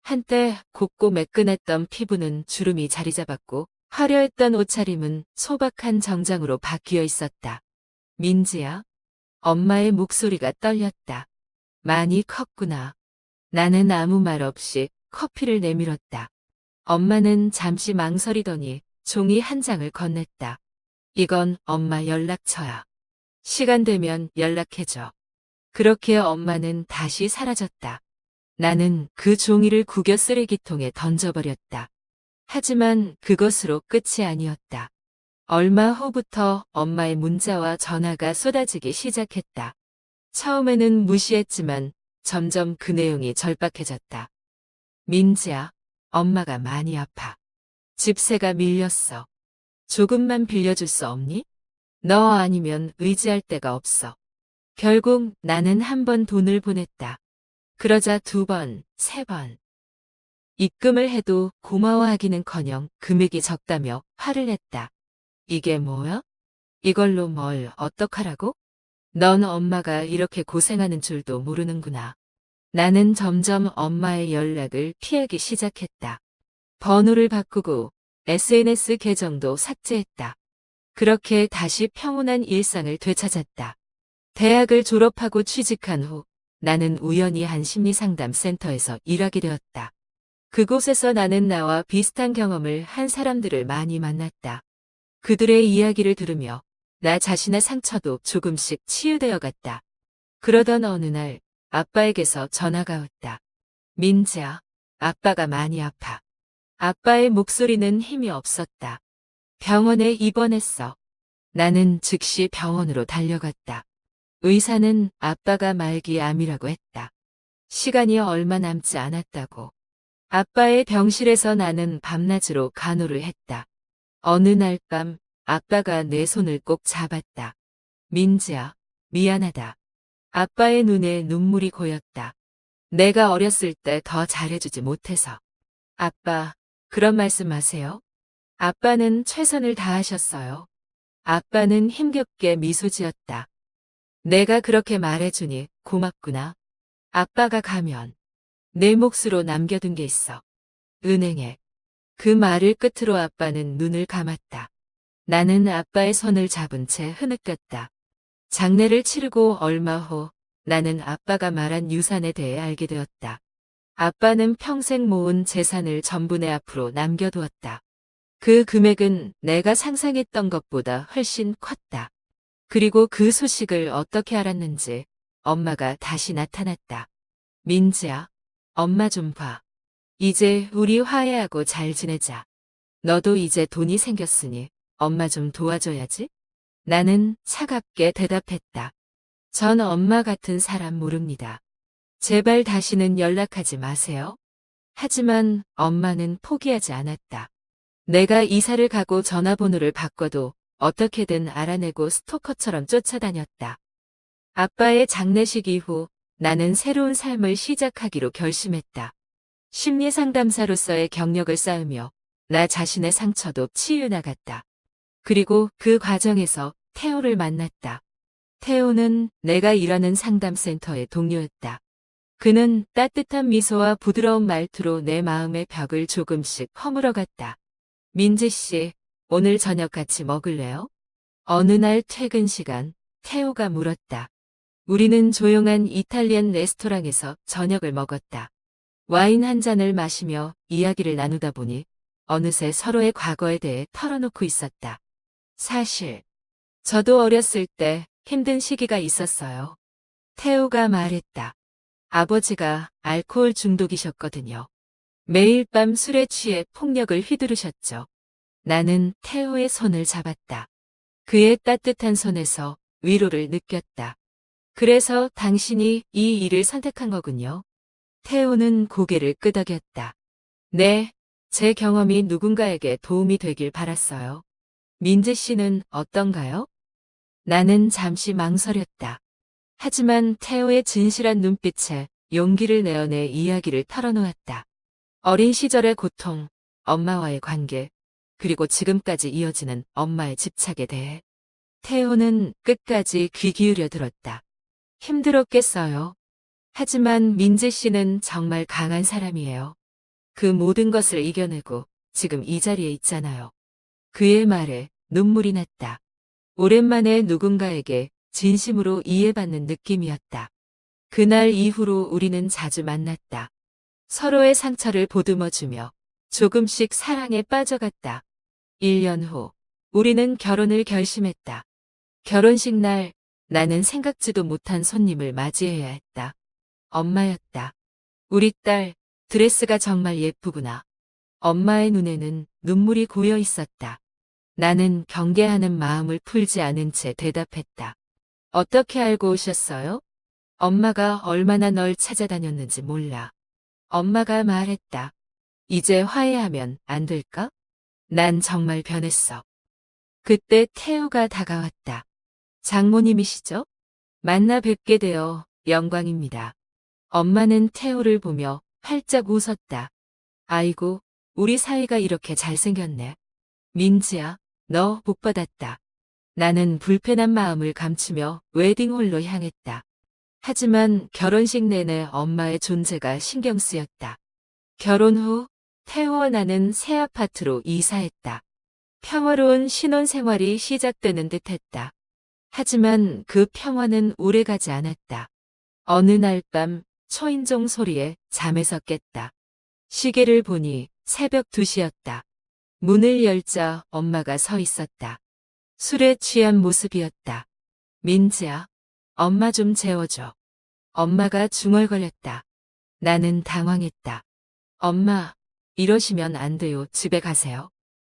한때 곱고 매끈했던 피부는 주름이 자리 잡았고 화려했던 옷차림은 소박한 정장으로 바뀌어 있었다. 민지야. 엄마의 목소리가 떨렸다. 많이 컸구나. 나는 아무 말 없이 커피를 내밀었다. 엄마는 잠시 망설이더니 종이 한 장을 건넸다. 이건 엄마 연락처야. 시간 되면 연락해줘. 그렇게 엄마는 다시 사라졌다. 나는 그 종이를 구겨 쓰레기통에 던져버렸다. 하지만 그것으로 끝이 아니었다. 얼마 후부터 엄마의 문자와 전화가 쏟아지기 시작했다. 처음에는 무시했지만 점점 그 내용이 절박해졌다. 민지야, 엄마가 많이 아파. 집세가 밀렸어. 조금만 빌려줄 수 없니? 너 아니면 의지할 데가 없어. 결국 나는 한 번 돈을 보냈다. 그러자 2번, 3번. 입금을 해도 고마워하기는커녕 금액이 적다며 화를 냈다. 이게 뭐야? 이걸로 뭘 어떡하라고? 넌 엄마가 이렇게 고생하는 줄도 모르는구나. 나는 점점 엄마의 연락을 피하기 시작했다. 번호를 바꾸고 SNS 계정도 삭제했다. 그렇게 다시 평온한 일상을 되찾았다. 대학을 졸업하고 취직한 후 나는 우연히 한 심리상담센터에서 일하게 되었다. 그곳에서 나는 나와 비슷한 경험을 한 사람들을 많이 만났다. 그들의 이야기를 들으며 나 자신의 상처도 조금씩 치유되어 갔다. 그러던 어느 날 아빠에게서 전화가 왔다. 민지야, 아빠가 많이 아파. 아빠의 목소리는 힘이 없었다. 병원에 입원했어. 나는 즉시 병원으로 달려갔다. 의사는 아빠가 말기 암이라고 했다. 시간이 얼마 남지 않았다고. 아빠의 병실에서 나는 밤낮으로 간호를 했다. 어느 날 밤 아빠가 내 손을 꼭 잡았다. 민지야, 미안하다. 아빠의 눈에 눈물이 고였다. 내가 어렸을 때 더 잘해주지 못해서. 아빠, 그런 말씀 마세요. 아빠는 최선을 다하셨어요. 아빠는 힘겹게 미소 지었다. 내가 그렇게 말해주니 고맙구나. 아빠가 가면 내 몫으로 남겨둔 게 있어. 은행에. 그 말을 끝으로 아빠는 눈을 감았다. 나는 아빠의 손을 잡은 채 흐느꼈다. 장례를 치르고 얼마 후 나는 아빠가 말한 유산에 대해 알게 되었다. 아빠는 평생 모은 재산을 전부 내 앞으로 남겨두었다. 그 금액은 내가 상상했던 것보다 훨씬 컸다. 그리고 그 소식을 어떻게 알았는지 엄마가 다시 나타났다. 민지야, 엄마 좀 봐. 이제 우리 화해하고 잘 지내자. 너도 이제 돈이 생겼으니 엄마 좀 도와줘야지. 나는 차갑게 대답했다. 전 엄마 같은 사람 모릅니다. 제발 다시는 연락하지 마세요. 하지만 엄마는 포기하지 않았다. 내가 이사를 가고 전화번호를 바꿔도 어떻게든 알아내고 스토커처럼 쫓아다녔다. 아빠의 장례식 이후 나는 새로운 삶을 시작하기로 결심했다. 심리상담사로서의 경력을 쌓으며 나 자신의 상처도 치유나갔다. 그리고 그 과정에서 태호를 만났다. 태호는 내가 일하는 상담센터의 동료였다. 그는 따뜻한 미소와 부드러운 말투로 내 마음의 벽을 조금씩 허물어갔다. 민지 씨, 오늘 저녁 같이 먹을래요? 어느 날 퇴근 시간, 태호가 물었다. 우리는 조용한 이탈리안 레스토랑에서 저녁을 먹었다. 와인 한 잔을 마시며 이야기를 나누다 보니 어느새 서로의 과거에 대해 털어놓고 있었다. 사실, 저도 어렸을 때 힘든 시기가 있었어요. 태호가 말했다. 아버지가 알코올 중독이셨거든요. 매일 밤 술에 취해 폭력을 휘두르셨죠. 나는 태호의 손을 잡았다. 그의 따뜻한 손에서 위로를 느꼈다. 그래서 당신이 이 일을 선택한 거군요. 태호는 고개를 끄덕였다. 네, 제 경험이 누군가에게 도움이 되길 바랐어요. 민지 씨는 어떤가요? 나는 잠시 망설였다. 하지만 태호의 진실한 눈빛에 용기를 내어내 이야기를 털어놓았다. 어린 시절의 고통, 엄마와의 관계, 그리고 지금까지 이어지는 엄마의 집착에 대해 태호는 끝까지 귀 기울여 들었다. 힘들었겠어요. 하지만 민지 씨는 정말 강한 사람이에요. 그 모든 것을 이겨내고 지금 이 자리에 있잖아요. 그의 말에 눈물이 났다. 오랜만에 누군가에게 진심으로 이해받는 느낌이었다. 그날 이후로 우리는 자주 만났다. 서로의 상처를 보듬어주며 조금씩 사랑에 빠져갔다. 1년 후 우리는 결혼을 결심했다. 결혼식 날 나는 생각지도 못한 손님을 맞이해야 했다. 엄마였다. 우리 딸 드레스가 정말 예쁘구나. 엄마의 눈에는 눈물이 고여 있었다. 나는 경계하는 마음을 풀지 않은 채 대답했다. 어떻게 알고 오셨어요? 엄마가 얼마나 널 찾아다녔는지 몰라. 엄마가 말했다. 이제 화해하면 안 될까? 난 정말 변했어. 그때 태우가 다가왔다. 장모님이시죠? 만나 뵙게 되어 영광입니다. 엄마는 태우를 보며 활짝 웃었다. 아이고, 우리 사이가 이렇게 잘생겼네. 민지야, 너 복 받았다. 나는 불편한 마음을 감추며 웨딩홀로 향했다. 하지만 결혼식 내내 엄마의 존재가 신경 쓰였다. 결혼 후 태우와 나는 새 아파트로 이사했다. 평화로운 신혼생활이 시작되는 듯했다. 하지만 그 평화는 오래가지 않았다. 어느 날 밤 초인종 소리에 잠에서 깼다. 시계를 보니 새벽 2시였다. 문을 열자 엄마가 서 있었다. 술에 취한 모습이었다. 민지야, 엄마 좀 재워줘. 엄마가 중얼거렸다. 나는 당황했다. 엄마, 이러시면 안 돼요. 집에 가세요.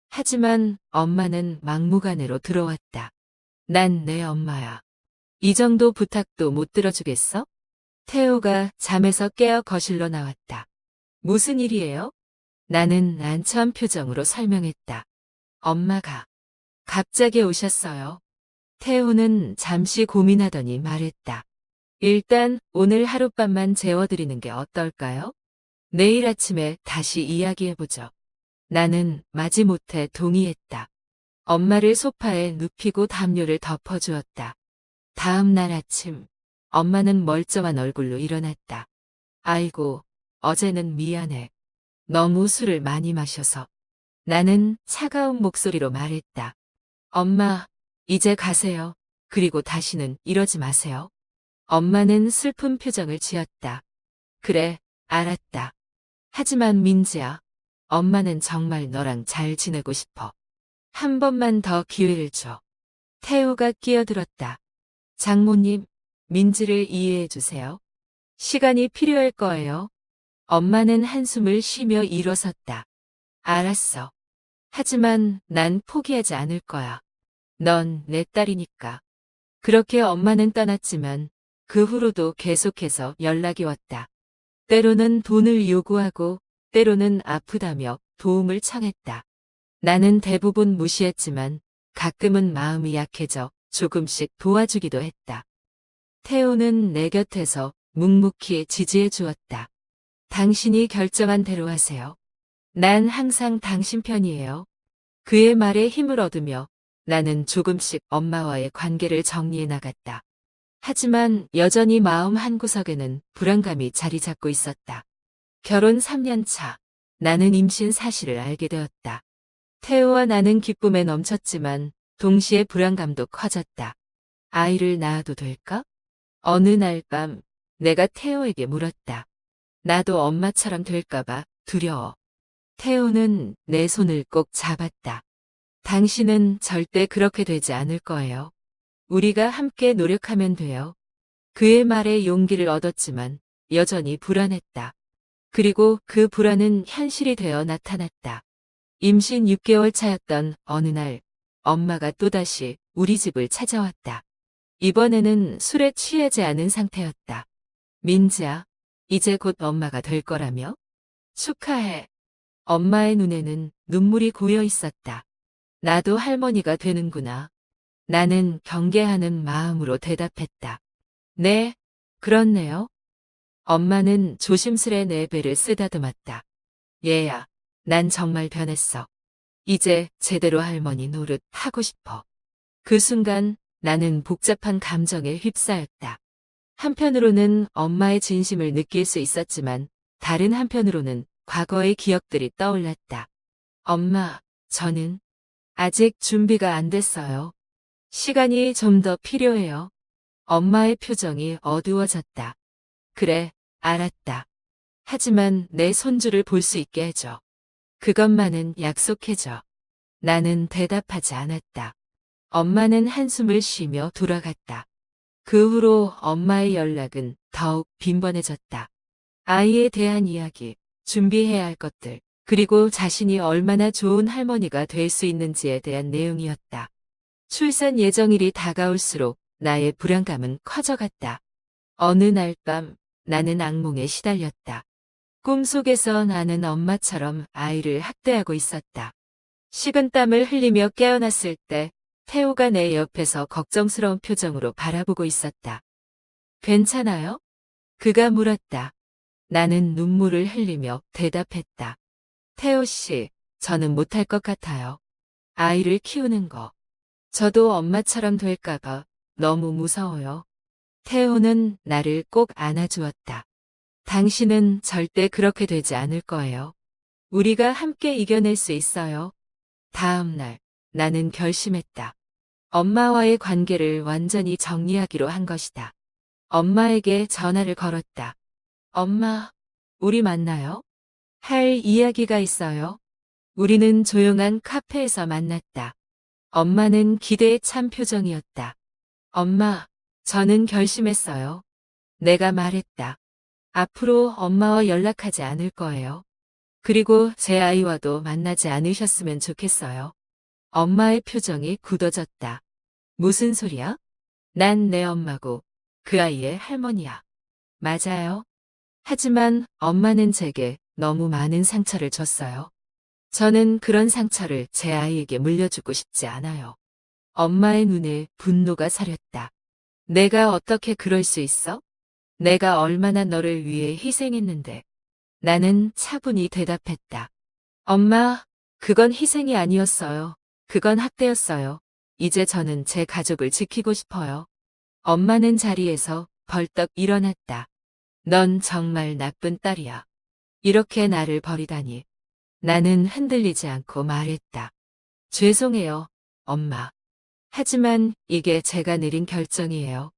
하지만 엄마는 막무가내로 들어왔다. 난 내 엄마야. 이 정도 부탁도 못 들어주겠어? 태호가 잠에서 깨어 거실로 나왔다. 무슨 일이에요? 나는 난처한 표정으로 설명했다. 엄마가 갑자기 오셨어요. 태호는 잠시 고민하더니 말했다. 일단 오늘 하룻밤만 재워드리는 게 어떨까요? 내일 아침에 다시 이야기해보죠. 나는 마지못해 동의했다. 엄마를 소파에 눕히고 담요를 덮어주었다. 다음 날 아침, 엄마는 멀쩡한 얼굴로 일어났다. 아이고, 어제는 미안해. 너무 술을 많이 마셔서. 나는 차가운 목소리로 말했다. 엄마, 이제 가세요. 그리고 다시는 이러지 마세요. 엄마는 슬픈 표정을 지었다. 그래, 알았다. 하지만 민지야, 엄마는 정말 너랑 잘 지내고 싶어. 한 번만 더 기회를 줘. 태우가 끼어들었다. 장모님, 민지를 이해해 주세요. 시간이 필요할 거예요. 엄마는 한숨을 쉬며 일어섰다. 알았어. 하지만 난 포기하지 않을 거야. 넌 내 딸이니까. 그렇게 엄마는 떠났지만 그 후로도 계속해서 연락이 왔다. 때로는 돈을 요구하고 때로는 아프다며 도움을 청했다. 나는 대부분 무시했지만 가끔은 마음이 약해져 조금씩 도와주기도 했다. 태호는 내 곁에서 묵묵히 지지해 주었다. 당신이 결정한 대로 하세요. 난 항상 당신 편이에요. 그의 말에 힘을 얻으며 나는 조금씩 엄마와의 관계를 정리해 나갔다. 하지만 여전히 마음 한구석에는 불안감이 자리 잡고 있었다. 결혼 3년 차, 나는 임신 사실을 알게 되었다. 태호와 나는 기쁨에 넘쳤지만 동시에 불안감도 커졌다. 아이를 낳아도 될까? 어느 날 밤 내가 태호에게 물었다. 나도 엄마처럼 될까봐 두려워. 태호는 내 손을 꼭 잡았다. 당신은 절대 그렇게 되지 않을 거예요. 우리가 함께 노력하면 돼요. 그의 말에 용기를 얻었지만 여전히 불안했다. 그리고 그 불안은 현실이 되어 나타났다. 임신 6개월 차였던 어느 날 엄마가 또다시 우리 집을 찾아왔다. 이번에는 술에 취하지 않은 상태였다. 민지야, 이제 곧 엄마가 될 거라며? 축하해. 엄마의 눈에는 눈물이 고여 있었다. 나도 할머니가 되는구나. 나는 경계하는 마음으로 대답했다. 네, 그렇네요. 엄마는 조심스레 내 배를 쓰다듬었다. 얘야, 난 정말 변했어. 이제 제대로 할머니 노릇 하고 싶어. 그 순간 나는 복잡한 감정에 휩싸였다. 한편으로는 엄마의 진심을 느낄 수 있었지만 다른 한편으로는 과거의 기억들이 떠올랐다. 엄마, 저는 아직 준비가 안 됐어요. 시간이 좀 더 필요해요. 엄마의 표정이 어두워졌다. 그래, 알았다. 하지만 내 손주를 볼 수 있게 해줘. 그것만은 약속해줘. 나는 대답하지 않았다. 엄마는 한숨을 쉬며 돌아갔다. 그 후로 엄마의 연락은 더욱 빈번해졌다. 아이에 대한 이야기, 준비해야 할 것들, 그리고 자신이 얼마나 좋은 할머니가 될 수 있는지에 대한 내용이었다. 출산 예정일이 다가올수록 나의 불안감은 커져갔다. 어느 날 밤 나는 악몽에 시달렸다. 꿈속에서 나는 엄마처럼 아이를 학대하고 있었다. 식은땀을 흘리며 깨어났을 때 태호가 내 옆에서 걱정스러운 표정으로 바라보고 있었다. 괜찮아요? 그가 물었다. 나는 눈물을 흘리며 대답했다. 태호 씨, 저는 못할 것 같아요. 아이를 키우는 거. 저도 엄마처럼 될까봐 너무 무서워요. 태호는 나를 꼭 안아주었다. 당신은 절대 그렇게 되지 않을 거예요. 우리가 함께 이겨낼 수 있어요. 다음 날, 나는 결심했다. 엄마와의 관계를 완전히 정리하기로 한 것이다. 엄마에게 전화를 걸었다. 엄마, 우리 만나요? 할 이야기가 있어요. 우리는 조용한 카페에서 만났다. 엄마는 기대에 찬 표정이었다. 엄마, 저는 결심했어요. 내가 말했다. 앞으로 엄마와 연락하지 않을 거예요. 그리고 제 아이와도 만나지 않으셨으면 좋겠어요. 엄마의 표정이 굳어졌다. 무슨 소리야? 난 내 엄마고 그 아이의 할머니야. 맞아요. 하지만 엄마는 제게 너무 많은 상처를 줬어요. 저는 그런 상처를 제 아이에게 물려주고 싶지 않아요. 엄마의 눈에 분노가 사렸다. 내가 어떻게 그럴 수 있어? 내가 얼마나 너를 위해 희생했는데. 나는 차분히 대답했다. 엄마, 그건 희생이 아니었어요. 그건 학대였어요. 이제 저는 제 가족을 지키고 싶어요. 엄마는 자리에서 벌떡 일어났다. 넌 정말 나쁜 딸이야. 이렇게 나를 버리다니. 나는 흔들리지 않고 말했다. 죄송해요, 엄마. 하지만 이게 제가 내린 결정이에요.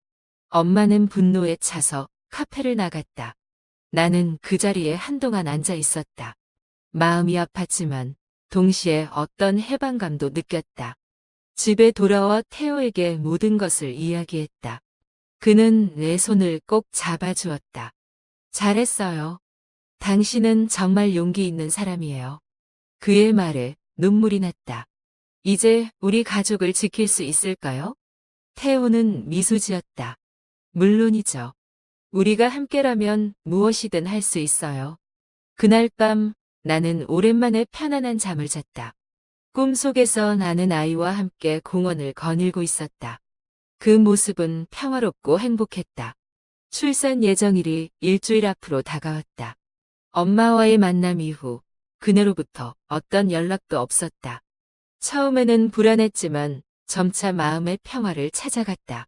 엄마는 분노에 차서 카페를 나갔다. 나는 그 자리에 한동안 앉아 있었다. 마음이 아팠지만 동시에 어떤 해방감도 느꼈다. 집에 돌아와 태호에게 모든 것을 이야기했다. 그는 내 손을 꼭 잡아주었다. 잘했어요. 당신은 정말 용기 있는 사람이에요. 그의 말에 눈물이 났다. 이제 우리 가족을 지킬 수 있을까요? 태호는 미소 지었다. 물론이죠. 우리가 함께라면 무엇이든 할 수 있어요. 그날 밤 나는 오랜만에 편안한 잠을 잤다. 꿈속에서 나는 아이와 함께 공원을 거닐고 있었다. 그 모습은 평화롭고 행복했다. 출산 예정일이 일주일 앞으로 다가왔다. 엄마와의 만남 이후 그녀로부터 어떤 연락도 없었다. 처음에는 불안했지만 점차 마음의 평화를 찾아갔다.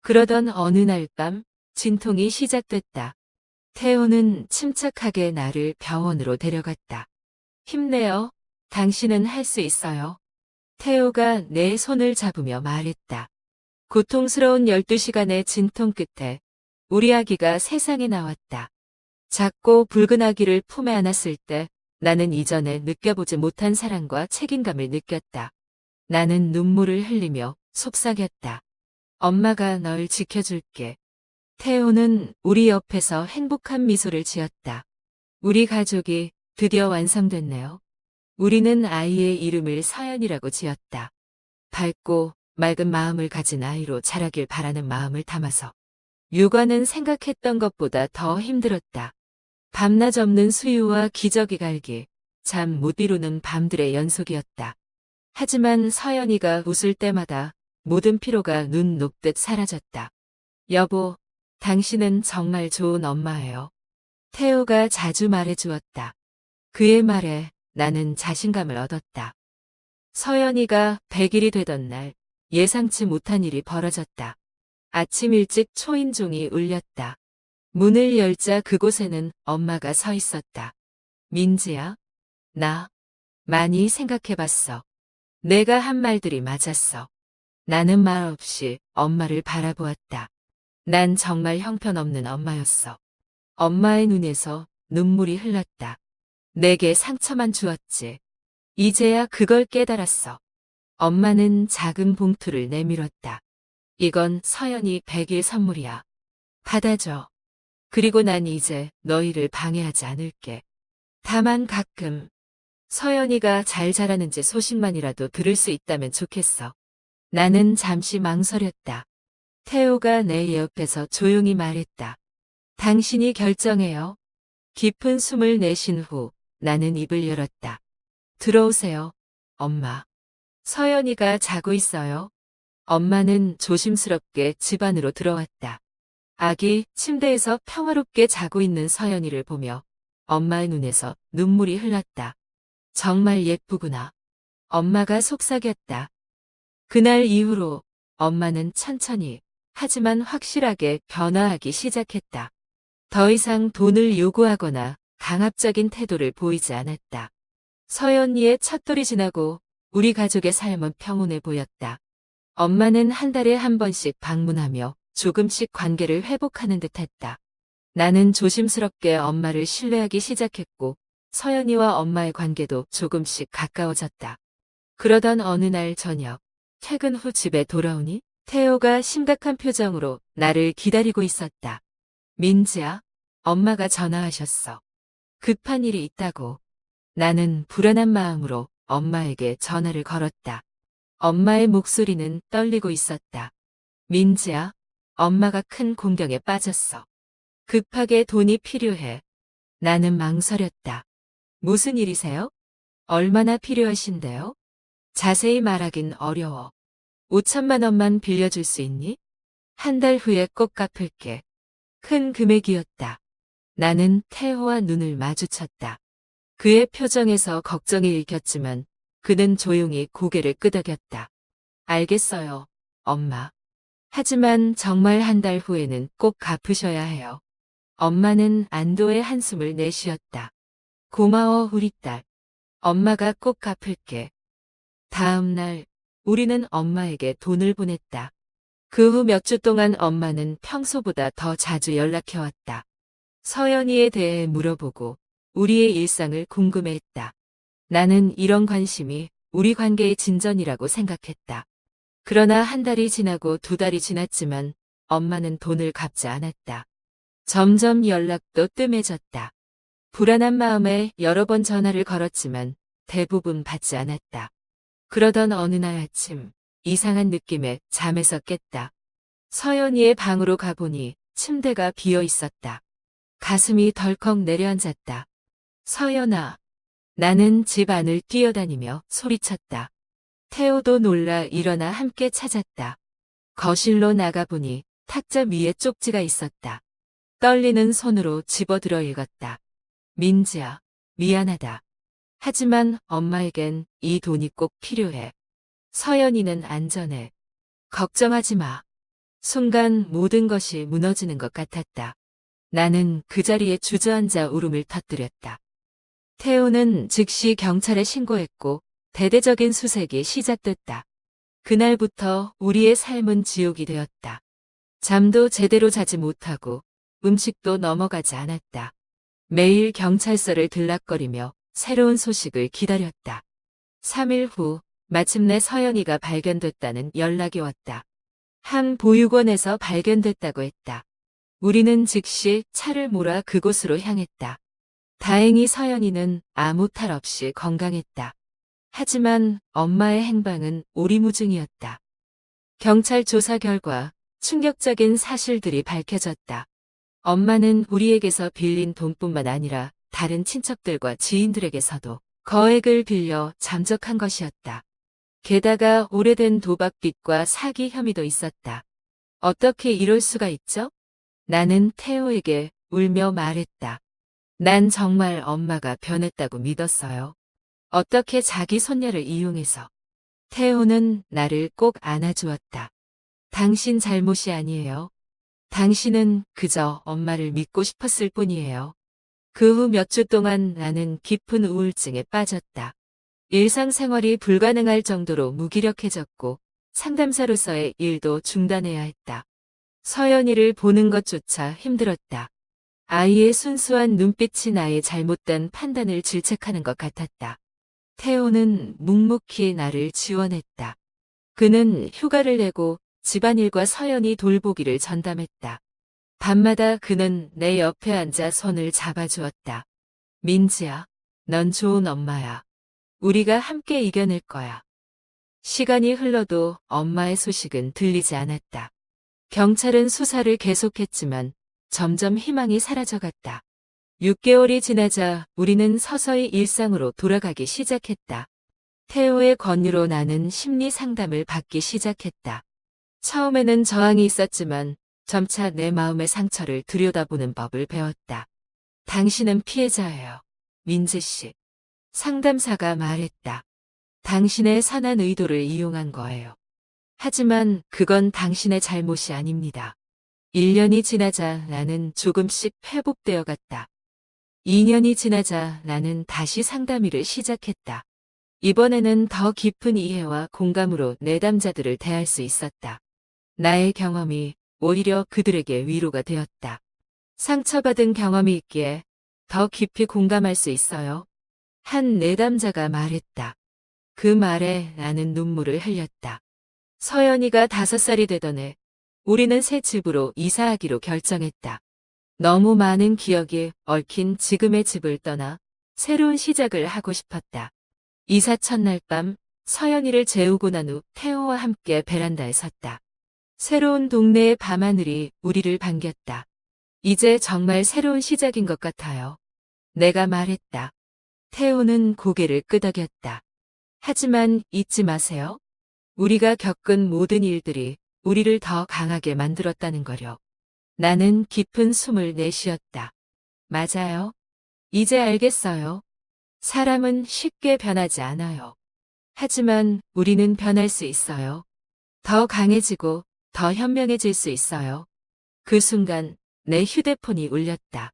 그러던 어느 날 밤 진통이 시작됐다. 태호는 침착하게 나를 병원으로 데려갔다. 힘내요. 당신은 할 수 있어요. 태호가 내 손을 잡으며 말했다. 고통스러운 12시간의 진통 끝에 우리 아기가 세상에 나왔다. 작고 붉은 아기를 품에 안았을 때 나는 이전에 느껴보지 못한 사랑과 책임감을 느꼈다. 나는 눈물을 흘리며 속삭였다. 엄마가 널 지켜줄게. 태호는 우리 옆에서 행복한 미소를 지었다. 우리 가족이 드디어 완성됐네요. 우리는 아이의 이름을 서연이라고 지었다. 밝고 맑은 마음을 가진 아이로 자라길 바라는 마음을 담아서. 육아는 생각했던 것보다 더 힘들었다. 밤낮 없는 수유와 기저귀 갈기, 잠 못 이루는 밤들의 연속이었다. 하지만 서연이가 웃을 때마다 모든 피로가 눈 녹듯 사라졌다. 여보, 당신은 정말 좋은 엄마예요. 태호가 자주 말해주었다. 그의 말에 나는 자신감을 얻었다. 서연이가 100일이 되던 날 예상치 못한 일이 벌어졌다. 아침 일찍 초인종이 울렸다. 문을 열자 그곳에는 엄마가 서 있었다. 민지야, 나 많이 생각해봤어. 내가 한 말들이 맞았어. 나는 말 없이 엄마를 바라보았다. 난 정말 형편없는 엄마였어. 엄마의 눈에서 눈물이 흘렀다. 내게 상처만 주었지. 이제야 그걸 깨달았어. 엄마는 작은 봉투를 내밀었다. 이건 서연이 100일 선물이야. 받아줘. 그리고 난 이제 너희를 방해하지 않을게. 다만 가끔 서연이가 잘 자라는지 소식만이라도 들을 수 있다면 좋겠어. 나는 잠시 망설였다. 태호가 내 옆에서 조용히 말했다. 당신이 결정해요. 깊은 숨을 내쉰 후 나는 입을 열었다. 들어오세요, 엄마. 서연이가 자고 있어요. 엄마는 조심스럽게 집 안으로 들어왔다. 아기 침대에서 평화롭게 자고 있는 서연이를 보며 엄마의 눈에서 눈물이 흘렀다. 정말 예쁘구나. 엄마가 속삭였다. 그날 이후로 엄마는 천천히 하지만 확실하게 변화하기 시작했다. 더 이상 돈을 요구하거나 강압적인 태도를 보이지 않았다. 서연이의 첫돌이 지나고 우리 가족의 삶은 평온해 보였다. 엄마는 한 달에 한 번씩 방문하며 조금씩 관계를 회복하는 듯 했다. 나는 조심스럽게 엄마를 신뢰하기 시작했고 서연이와 엄마의 관계도 조금씩 가까워졌다. 그러던 어느 날 저녁, 퇴근 후 집에 돌아오니 태호가 심각한 표정으로 나를 기다리고 있었다. 민지야, 엄마가 전화하셨어. 급한 일이 있다고. 나는 불안한 마음으로 엄마에게 전화를 걸었다. 엄마의 목소리는 떨리고 있었다. 민지야, 엄마가 큰 공경에 빠졌어. 급하게 돈이 필요해. 나는 망설였다. 무슨 일이세요? 얼마나 필요하신데요? 자세히 말하긴 어려워. 5천만 원만 빌려줄 수 있니? 한 달 후에 꼭 갚을게. 큰 금액이었다. 나는 태호와 눈을 마주쳤다. 그의 표정에서 걱정이 읽혔지만 그는 조용히 고개를 끄덕였다. 알겠어요, 엄마. 하지만 정말 한 달 후에는 꼭 갚으셔야 해요. 엄마는 안도의 한숨을 내쉬었다. 고마워, 우리 딸. 엄마가 꼭 갚을게. 다음 날, 우리는 엄마에게 돈을 보냈다. 그 후 몇 주 동안 엄마는 평소보다 더 자주 연락해왔다. 서연이에 대해 물어보고 우리의 일상을 궁금해했다. 나는 이런 관심이 우리 관계의 진전이라고 생각했다. 그러나 한 달이 지나고 두 달이 지났지만 엄마는 돈을 갚지 않았다. 점점 연락도 뜸해졌다. 불안한 마음에 여러 번 전화를 걸었지만 대부분 받지 않았다. 그러던 어느 날 아침, 이상한 느낌에 잠에서 깼다. 서연이의 방으로 가보니 침대가 비어 있었다. 가슴이 덜컥 내려앉았다. 서연아. 나는 집 안을 뛰어다니며 소리쳤다. 태호도 놀라 일어나 함께 찾았다. 거실로 나가보니 탁자 위에 쪽지가 있었다. 떨리는 손으로 집어들어 읽었다. 민지야, 미안하다. 하지만 엄마에겐 이 돈이 꼭 필요해. 서연이는 안전해. 걱정하지 마. 순간 모든 것이 무너지는 것 같았다. 나는 그 자리에 주저앉아 울음을 터뜨렸다. 태호는 즉시 경찰에 신고했고 대대적인 수색이 시작됐다. 그날부터 우리의 삶은 지옥이 되었다. 잠도 제대로 자지 못하고 음식도 넘어가지 않았다. 매일 경찰서를 들락거리며 새로운 소식을 기다렸다. 3일 후 마침내 서연이가 발견됐다는 연락이 왔다. 한 보육원에서 발견됐다고 했다. 우리는 즉시 차를 몰아 그곳으로 향했다. 다행히 서연이는 아무 탈 없이 건강했다. 하지만 엄마의 행방은 오리무중이었다. 경찰 조사 결과 충격적인 사실들이 밝혀졌다. 엄마는 우리에게서 빌린 돈뿐만 아니라 다른 친척들과 지인들에게서도 거액을 빌려 잠적한 것이었다. 게다가 오래된 도박빚과 사기 혐의도 있었다. 어떻게 이럴 수가 있죠? 나는 태호에게 울며 말했다. 난 정말 엄마가 변했다고 믿었어요. 어떻게 자기 손녀를 이용해서. 태호는 나를 꼭 안아주었다. 당신 잘못이 아니에요. 당신은 그저 엄마를 믿고 싶었을 뿐이에요. 그 후 몇 주 동안 나는 깊은 우울증에 빠졌다. 일상생활이 불가능할 정도로 무기력해졌고 상담사로서의 일도 중단해야 했다. 서연이를 보는 것조차 힘들었다. 아이의 순수한 눈빛이 나의 잘못된 판단을 질책하는 것 같았다. 태호는 묵묵히 나를 지원했다. 그는 휴가를 내고 집안일과 서연이 돌보기를 전담했다. 밤마다 그는 내 옆에 앉아 손을 잡아주었다. 민지야, 넌 좋은 엄마야. 우리가 함께 이겨낼 거야. 시간이 흘러도 엄마의 소식은 들리지 않았다. 경찰은 수사를 계속했지만 점점 희망이 사라져갔다. 6개월이 지나자 우리는 서서히 일상으로 돌아가기 시작했다. 태호의 권유로 나는 심리 상담을 받기 시작했다. 처음에는 저항이 있었지만 점차 내 마음의 상처를 들여다보는 법을 배웠다. 당신은 피해자예요. 민지 씨. 상담사가 말했다. 당신의 선한 의도를 이용한 거예요. 하지만 그건 당신의 잘못이 아닙니다. 1년이 지나자 나는 조금씩 회복되어 갔다. 2년이 지나자 나는 다시 상담 일을 시작했다. 이번에는 더 깊은 이해와 공감으로 내담자들을 대할 수 있었다. 나의 경험이 오히려 그들에게 위로가 되었다. 상처받은 경험이 있기에 더 깊이 공감할 수 있어요. 한 내담자가 말했다. 그 말에 나는 눈물을 흘렸다. 서연이가 5살이 되던 해 우리는 새 집으로 이사하기로 결정했다. 너무 많은 기억이 얽힌 지금의 집을 떠나 새로운 시작을 하고 싶었다. 이사 첫날 밤 서연이를 재우고 난 후 태호와 함께 베란다에 섰다. 새로운 동네의 밤하늘이 우리를 반겼다. 이제 정말 새로운 시작인 것 같아요. 내가 말했다. 태호는 고개를 끄덕였다. 하지만 잊지 마세요. 우리가 겪은 모든 일들이 우리를 더 강하게 만들었다는 거요. 나는 깊은 숨을 내쉬었다. 맞아요. 이제 알겠어요. 사람은 쉽게 변하지 않아요. 하지만 우리는 변할 수 있어요. 더 강해지고 더 현명해질 수 있어요. 그 순간 내 휴대폰이 울렸다.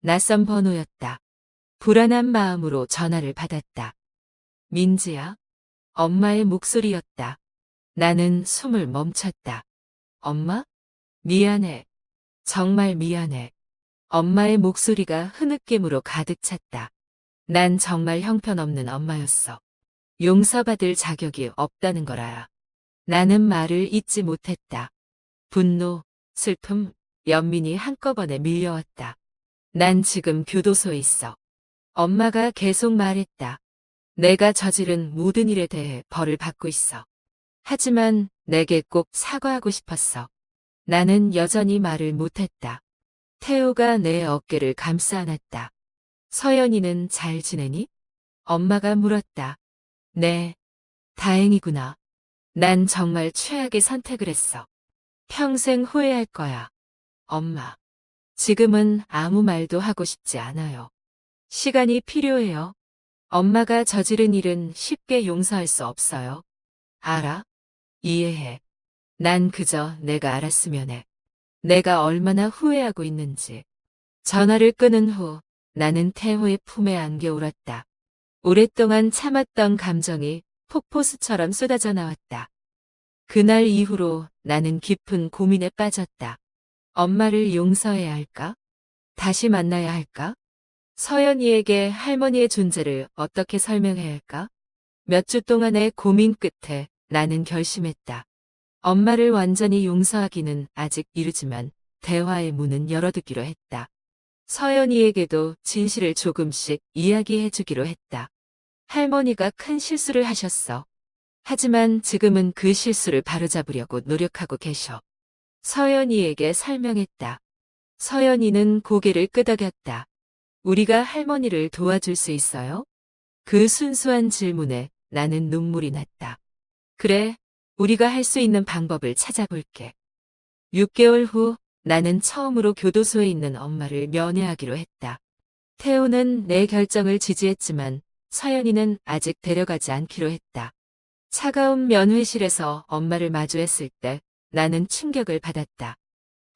낯선 번호였다. 불안한 마음으로 전화를 받았다. 민지야? 엄마의 목소리였다. 나는 숨을 멈췄다. 엄마? 미안해. 정말 미안해. 엄마의 목소리가 흐느낌으로 가득 찼다. 난 정말 형편없는 엄마였어. 용서받을 자격이 없다는 거라. 나는 말을 잇지 못했다. 분노, 슬픔, 연민이 한꺼번에 밀려왔다. 난 지금 교도소에 있어. 엄마가 계속 말했다. 내가 저지른 모든 일에 대해 벌을 받고 있어. 하지만 내게 꼭 사과하고 싶었어. 나는 여전히 말을 못했다. 태호가 내 어깨를 감싸 안았다. 서연이는 잘 지내니? 엄마가 물었다. 네, 다행이구나. 난 정말 최악의 선택을 했어. 평생 후회할 거야. 엄마, 지금은 아무 말도 하고 싶지 않아요. 시간이 필요해요. 엄마가 저지른 일은 쉽게 용서할 수 없어요. 알아? 이해해. 난 그저 내가 알았으면 해. 내가 얼마나 후회하고 있는지. 전화를 끊은 후 나는 태호의 품에 안겨 울었다. 오랫동안 참았던 감정이 폭포수처럼 쏟아져 나왔다. 그날 이후로 나는 깊은 고민에 빠졌다. 엄마를 용서해야 할까? 다시 만나야 할까? 서연이에게 할머니의 존재를 어떻게 설명해야 할까? 몇 주 동안의 고민 끝에 나는 결심했다. 엄마를 완전히 용서하기는 아직 이르지만 대화의 문은 열어두기로 했다. 서연이에게도 진실을 조금씩 이야기해 주기로 했다. 할머니가 큰 실수를 하셨어. 하지만 지금은 그 실수를 바로잡으려고 노력하고 계셔. 서연이에게 설명했다. 서연이는 고개를 끄덕였다. 우리가 할머니를 도와줄 수 있어요? 그 순수한 질문에 나는 눈물이 났다. 그래, 우리가 할 수 있는 방법을 찾아볼게. 6개월 후 나는 처음으로 교도소에 있는 엄마를 면회하기로 했다. 태호는 내 결정을 지지했지만 서연이는 아직 데려가지 않기로 했다. 차가운 면회실에서 엄마를 마주했을 때 나는 충격을 받았다.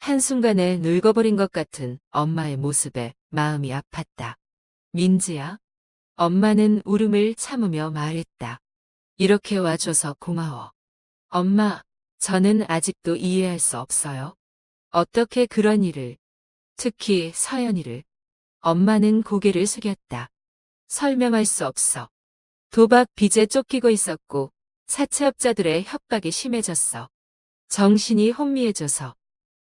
한순간에 늙어버린 것 같은 엄마의 모습에 마음이 아팠다. 민지야? 엄마는 울음을 참으며 말했다. 이렇게 와줘서 고마워. 엄마, 저는 아직도 이해할 수 없어요. 어떻게 그런 일을, 특히 서연이를. 엄마는 고개를 숙였다. 설명할 수 없어. 도박 빚에 쫓기고 있었고 사채업자들의 협박이 심해졌어. 정신이 혼미해져서.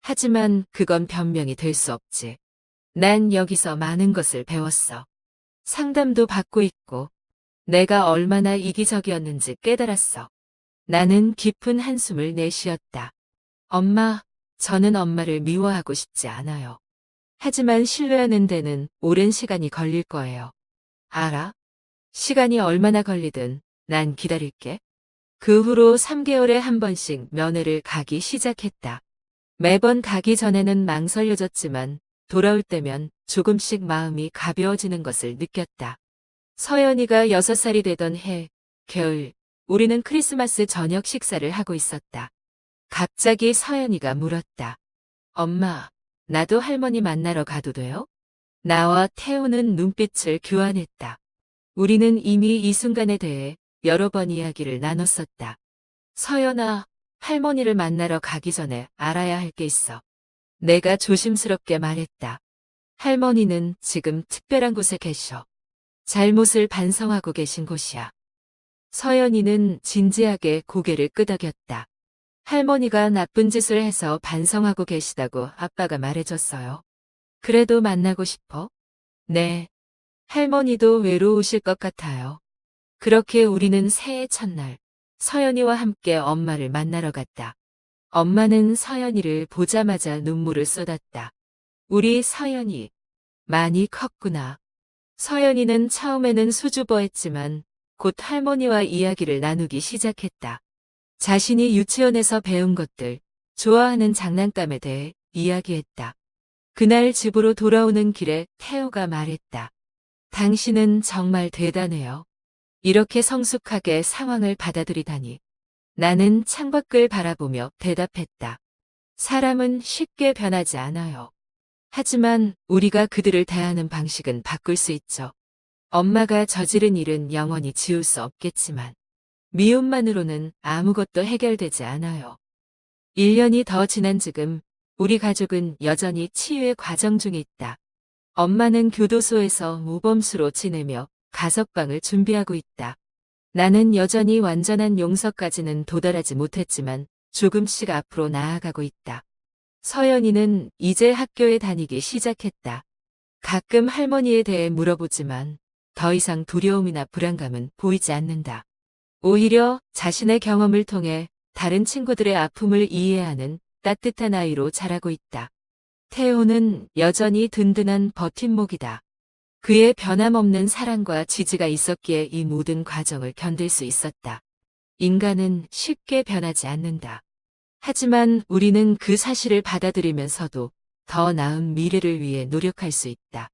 하지만 그건 변명이 될 수 없지. 난 여기서 많은 것을 배웠어. 상담도 받고 있고 내가 얼마나 이기적이었는지 깨달았어. 나는 깊은 한숨을 내쉬었다. 엄마, 저는 엄마를 미워하고 싶지 않아요. 하지만 신뢰하는 데는 오랜 시간이 걸릴 거예요. 알아? 시간이 얼마나 걸리든 난 기다릴게. 그 후로 3개월에 한 번씩 면회를 가기 시작했다. 매번 가기 전에는 망설여졌지만 돌아올 때면 조금씩 마음이 가벼워지는 것을 느꼈다. 서연이가 6살이 되던 해, 겨울, 우리는 크리스마스 저녁 식사를 하고 있었다. 갑자기 서연이가 물었다. 엄마, 나도 할머니 만나러 가도 돼요? 나와 태우는 눈빛을 교환했다. 우리는 이미 이 순간에 대해 여러 번 이야기를 나눴었다. 서연아, 할머니를 만나러 가기 전에 알아야 할 게 있어. 내가 조심스럽게 말했다. 할머니는 지금 특별한 곳에 계셔. 잘못을 반성하고 계신 곳이야. 서연이는 진지하게 고개를 끄덕였다. 할머니가 나쁜 짓을 해서 반성하고 계시다고 아빠가 말해줬어요. 그래도 만나고 싶어? 네. 할머니도 외로우실 것 같아요. 그렇게 우리는 새해 첫날 서연이와 함께 엄마를 만나러 갔다. 엄마는 서연이를 보자마자 눈물을 쏟았다. 우리 서연이 많이 컸구나. 서연이는 처음에는 수줍어했지만 곧 할머니와 이야기를 나누기 시작했다. 자신이 유치원에서 배운 것들, 좋아하는 장난감에 대해 이야기했다. 그날 집으로 돌아오는 길에 태호가 말했다. 당신은 정말 대단해요. 이렇게 성숙하게 상황을 받아들이다니. 나는 창밖을 바라보며 대답했다. 사람은 쉽게 변하지 않아요. 하지만 우리가 그들을 대하는 방식은 바꿀 수 있죠. 엄마가 저지른 일은 영원히 지울 수 없겠지만 미움만으로는 아무것도 해결되지 않아요. 1년이 더 지난 지금 우리 가족은 여전히 치유의 과정 중에 있다. 엄마는 교도소에서 모범수로 지내며 가석방을 준비하고 있다. 나는 여전히 완전한 용서까지는 도달하지 못했지만 조금씩 앞으로 나아가고 있다. 서연이는 이제 학교에 다니기 시작했다. 가끔 할머니에 대해 물어보지만 더 이상 두려움이나 불안감은 보이지 않는다. 오히려 자신의 경험을 통해 다른 친구들의 아픔을 이해하는 따뜻한 아이로 자라고 있다. 태호는 여전히 든든한 버팀목이다. 그의 변함없는 사랑과 지지가 있었기에 이 모든 과정을 견딜 수 있었다. 인간은 쉽게 변하지 않는다. 하지만 우리는 그 사실을 받아들이면서도 더 나은 미래를 위해 노력할 수 있다.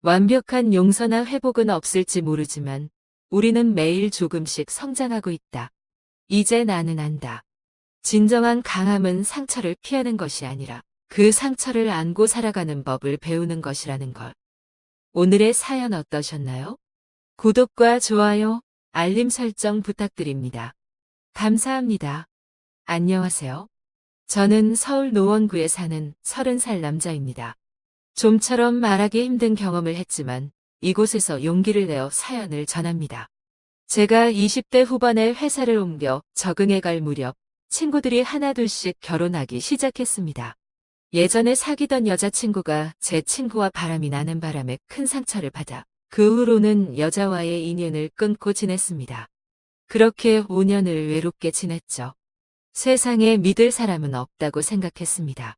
완벽한 용서나 회복은 없을지 모르지만 우리는 매일 조금씩 성장하고 있다. 이제 나는 안다. 진정한 강함은 상처를 피하는 것이 아니라 그 상처를 안고 살아가는 법을 배우는 것이라는 걸. 오늘의 사연 어떠셨나요? 구독과 좋아요, 알림 설정 부탁드립니다. 감사합니다. 안녕하세요. 저는 서울 노원구에 사는 30살 남자입니다. 좀처럼 말하기 힘든 경험을 했지만 이곳에서 용기를 내어 사연을 전합니다. 제가 20대 후반에 회사를 옮겨 적응해갈 무렵 친구들이 하나둘씩 결혼하기 시작했습니다. 예전에 사귀던 여자친구가 제 친구와 바람이 나는 바람에 큰 상처를 받아 그 후로는 여자와의 인연을 끊고 지냈습니다. 그렇게 5년을 외롭게 지냈죠. 세상에 믿을 사람은 없다고 생각했습니다.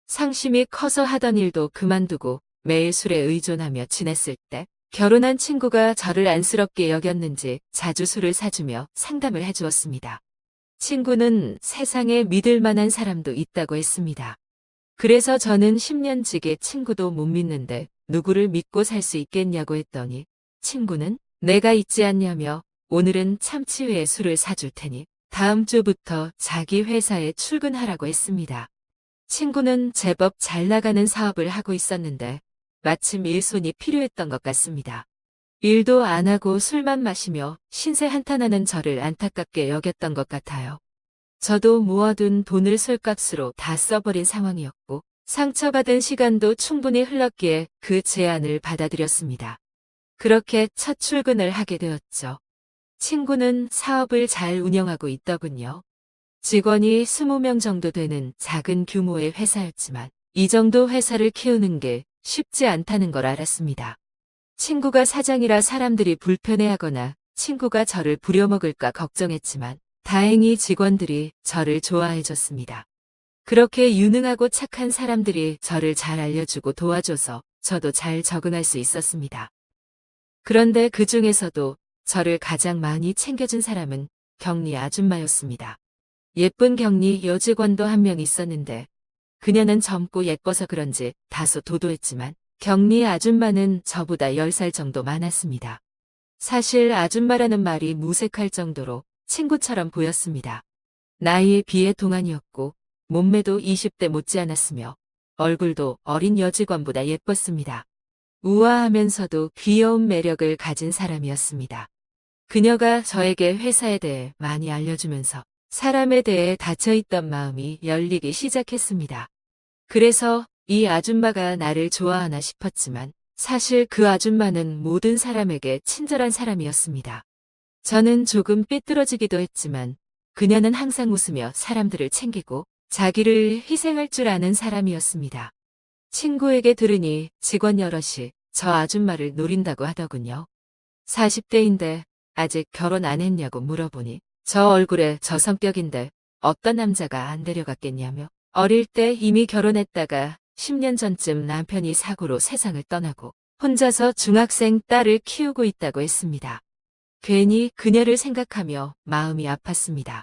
상심이 커서 하던 일도 그만두고 매일 술에 의존하며 지냈을 때 결혼한 친구가 저를 안쓰럽게 여겼는지 자주 술을 사주며 상담을 해주었습니다. 친구는 세상에 믿을 만한 사람도 있다고 했습니다. 그래서 저는 10년지기 친구도 못 믿는데 누구를 믿고 살 수 있겠냐고 했더니 친구는 내가 있지 않냐며 오늘은 참치회에 술을 사줄 테니 다음 주부터 자기 회사에 출근하라고 했습니다. 친구는 제법 잘 나가는 사업을 하고 있었는데 마침 일손이 필요했던 것 같습니다. 일도 안 하고 술만 마시며 신세 한탄하는 저를 안타깝게 여겼던 것 같아요. 저도 모아둔 돈을 술값으로 다 써버린 상황이었고 상처받은 시간도 충분히 흘렀기에 그 제안을 받아들였습니다. 그렇게 첫 출근을 하게 되었죠. 친구는 사업을 잘 운영하고 있더군요. 직원이 20명 정도 되는 작은 규모의 회사였지만 이 정도 회사를 키우는 게 쉽지 않다는 걸 알았습니다. 친구가 사장이라 사람들이 불편해하거나 친구가 저를 부려먹을까 걱정했지만 다행히 직원들이 저를 좋아해줬습니다. 그렇게 유능하고 착한 사람들이 저를 잘 알려주고 도와줘서 저도 잘 적응할 수 있었습니다. 그런데 그 중에서도 저를 가장 많이 챙겨준 사람은 격리 아줌마였습니다. 예쁜 격리 여직원도 한 명 있었는데 그녀는 젊고 예뻐서 그런지 다소 도도했지만 격리 아줌마는 저보다 10살 정도 많았습니다. 사실 아줌마라는 말이 무색할 정도로 친구처럼 보였습니다. 나이에 비해 동안이었고 몸매도 20대 못지않았으며 얼굴도 어린 여직원보다 예뻤습니다. 우아하면서도 귀여운 매력을 가진 사람이었습니다. 그녀가 저에게 회사에 대해 많이 알려주면서 사람에 대해 닫혀있던 마음이 열리기 시작했습니다. 그래서 이 아줌마가 나를 좋아하나 싶었지만 사실 그 아줌마는 모든 사람에게 친절한 사람이었습니다. 저는 조금 삐뚤어지기도 했지만 그녀는 항상 웃으며 사람들을 챙기고 자기를 희생할 줄 아는 사람이었습니다. 친구에게 들으니 직원 여럿이 저 아줌마를 노린다고 하더군요. 40대인데 아직 결혼 안 했냐고 물어보니 저 얼굴에 저 성격인데 어떤 남자가 안 데려갔겠냐며 어릴 때 이미 결혼했다가 10년 전쯤 남편이 사고로 세상을 떠나고 혼자서 중학생 딸을 키우고 있다고 했습니다. 괜히 그녀를 생각하며 마음이 아팠습니다.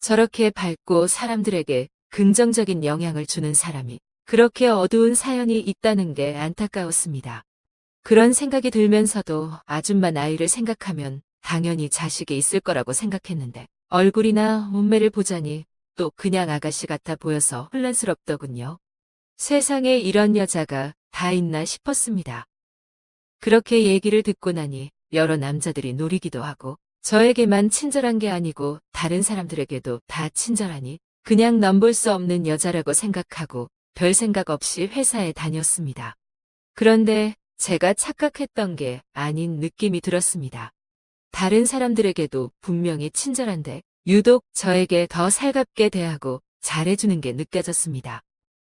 저렇게 밝고 사람들에게 긍정적인 영향을 주는 사람이 그렇게 어두운 사연이 있다는 게 안타까웠습니다. 그런 생각이 들면서도 아줌마 나이를 생각하면 당연히 자식이 있을 거라고 생각했는데 얼굴이나 몸매를 보자니 또 그냥 아가씨 같아 보여서 혼란스럽더군요. 세상에 이런 여자가 다 있나 싶었습니다. 그렇게 얘기를 듣고 나니 여러 남자들이 노리기도 하고 저에게만 친절한 게 아니고 다른 사람들에게도 다 친절하니 그냥 넘볼 수 없는 여자라고 생각하고 별 생각 없이 회사에 다녔습니다. 그런데 제가 착각했던 게 아닌 느낌이 들었습니다. 다른 사람들에게도 분명히 친절한데 유독 저에게 더 살갑게 대하고 잘해주는 게 느껴졌습니다.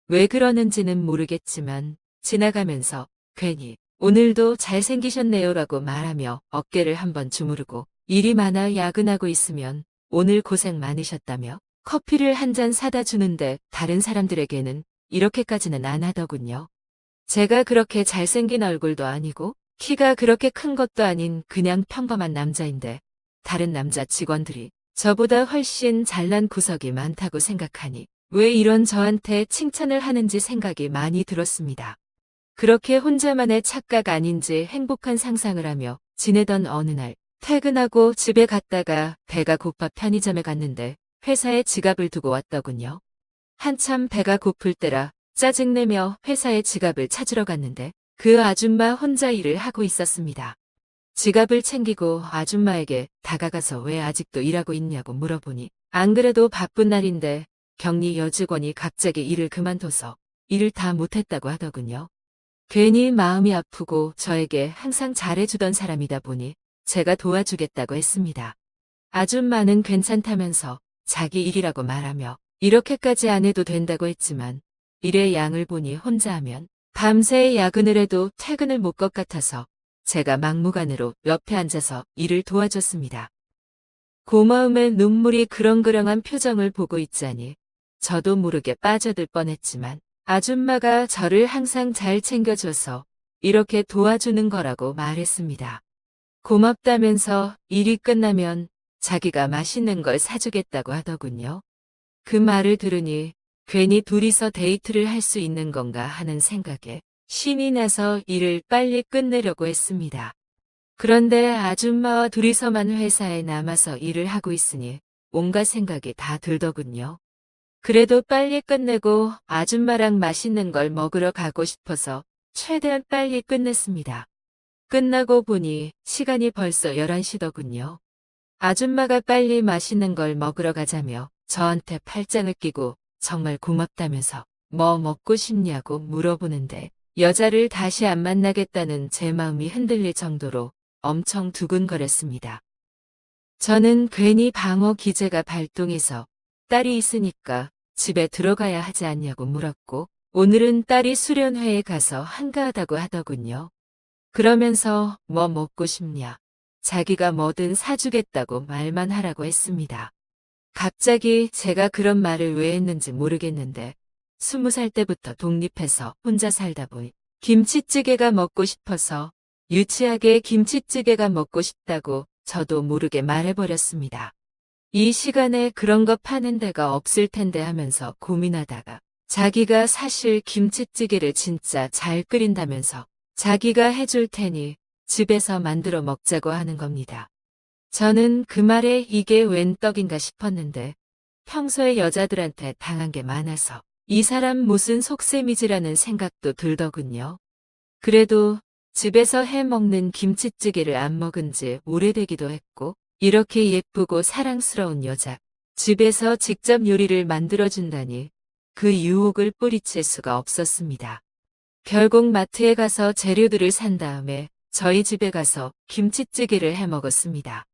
왜 그러는지는 모르겠지만 지나가면서 괜히 오늘도 잘생기셨네요라고 말하며 어깨를 한번 주무르고 일이 많아 야근하고 있으면 오늘 고생 많으셨다며 커피를 한 잔 사다 주는데 다른 사람들에게는 이렇게까지는 안 하더군요. 제가 그렇게 잘생긴 얼굴도 아니고 키가 그렇게 큰 것도 아닌 그냥 평범한 남자인데 다른 남자 직원들이 저보다 훨씬 잘난 구석이 많다고 생각하니 왜 이런 저한테 칭찬을 하는지 생각이 많이 들었습니다. 그렇게 혼자만의 착각 아닌지 행복한 상상을 하며 지내던 어느 날 퇴근하고 집에 갔다가 배가 고파 편의점에 갔는데 회사에 지갑을 두고 왔더군요. 한참 배가 고플 때라 짜증내며 회사에 지갑을 찾으러 갔는데 그 아줌마 혼자 일을 하고 있었습니다. 지갑을 챙기고 아줌마에게 다가가서 왜 아직도 일하고 있냐고 물어보니 안 그래도 바쁜 날인데 격리 여직원이 갑자기 일을 그만둬서 일을 다 못했다고 하더군요. 괜히 마음이 아프고 저에게 항상 잘해주던 사람이다 보니 제가 도와주겠다고 했습니다. 아줌마는 괜찮다면서 자기 일이라고 말하며 이렇게까지 안 해도 된다고 했지만 일의 양을 보니 혼자 하면 밤새 야근을 해도 퇴근을 못 것 같아서 제가 막무가내로 옆에 앉아서 일을 도와줬습니다. 고마움에 눈물이 그렁그렁한 표정을 보고 있자니 저도 모르게 빠져들 뻔했지만 아줌마가 저를 항상 잘 챙겨줘서 이렇게 도와주는 거라고 말했습니다. 고맙다면서 일이 끝나면 자기가 맛있는 걸 사주겠다고 하더군요. 그 말을 들으니 괜히 둘이서 데이트를 할 수 있는 건가 하는 생각에 신이 나서 일을 빨리 끝내려고 했습니다. 그런데 아줌마와 둘이서만 회사에 남아서 일을 하고 있으니 온갖 생각이 다 들더군요. 그래도 빨리 끝내고 아줌마랑 맛있는 걸 먹으러 가고 싶어서 최대한 빨리 끝냈습니다. 끝나고 보니 시간이 벌써 11시더군요. 아줌마가 빨리 맛있는 걸 먹으러 가자며 저한테 팔짱을 끼고 정말 고맙다면서 뭐 먹고 싶냐고 물어보는데 여자를 다시 안 만나겠다는 제 마음이 흔들릴 정도로 엄청 두근거렸습니다. 저는 괜히 방어 기제가 발동해서 딸이 있으니까 집에 들어가야 하지 않냐고 물었고 오늘은 딸이 수련회에 가서 한가하다고 하더군요. 그러면서 뭐 먹고 싶냐, 자기가 뭐든 사주겠다고 말만 하라고 했습니다. 갑자기 제가 그런 말을 왜 했는지 모르겠는데 20살 때부터 독립해서 혼자 살다 보니 김치찌개가 먹고 싶어서 유치하게 김치찌개가 먹고 싶다고 저도 모르게 말해버렸습니다. 이 시간에 그런 거 파는 데가 없을 텐데 하면서 고민하다가 자기가 사실 김치찌개를 진짜 잘 끓인다면서 자기가 해줄 테니 집에서 만들어 먹자고 하는 겁니다. 저는 그 말에 이게 웬 떡인가 싶었는데 평소에 여자들한테 당한 게 많아서 이 사람 무슨 속셈이지라는 생각도 들더군요. 그래도 집에서 해 먹는 김치찌개를 안 먹은 지 오래되기도 했고 이렇게 예쁘고 사랑스러운 여자 집에서 직접 요리를 만들어준다니 그 유혹을 뿌리칠 수가 없었습니다. 결국 마트에 가서 재료들을 산 다음에 저희 집에 가서 김치찌개를 해 먹었습니다.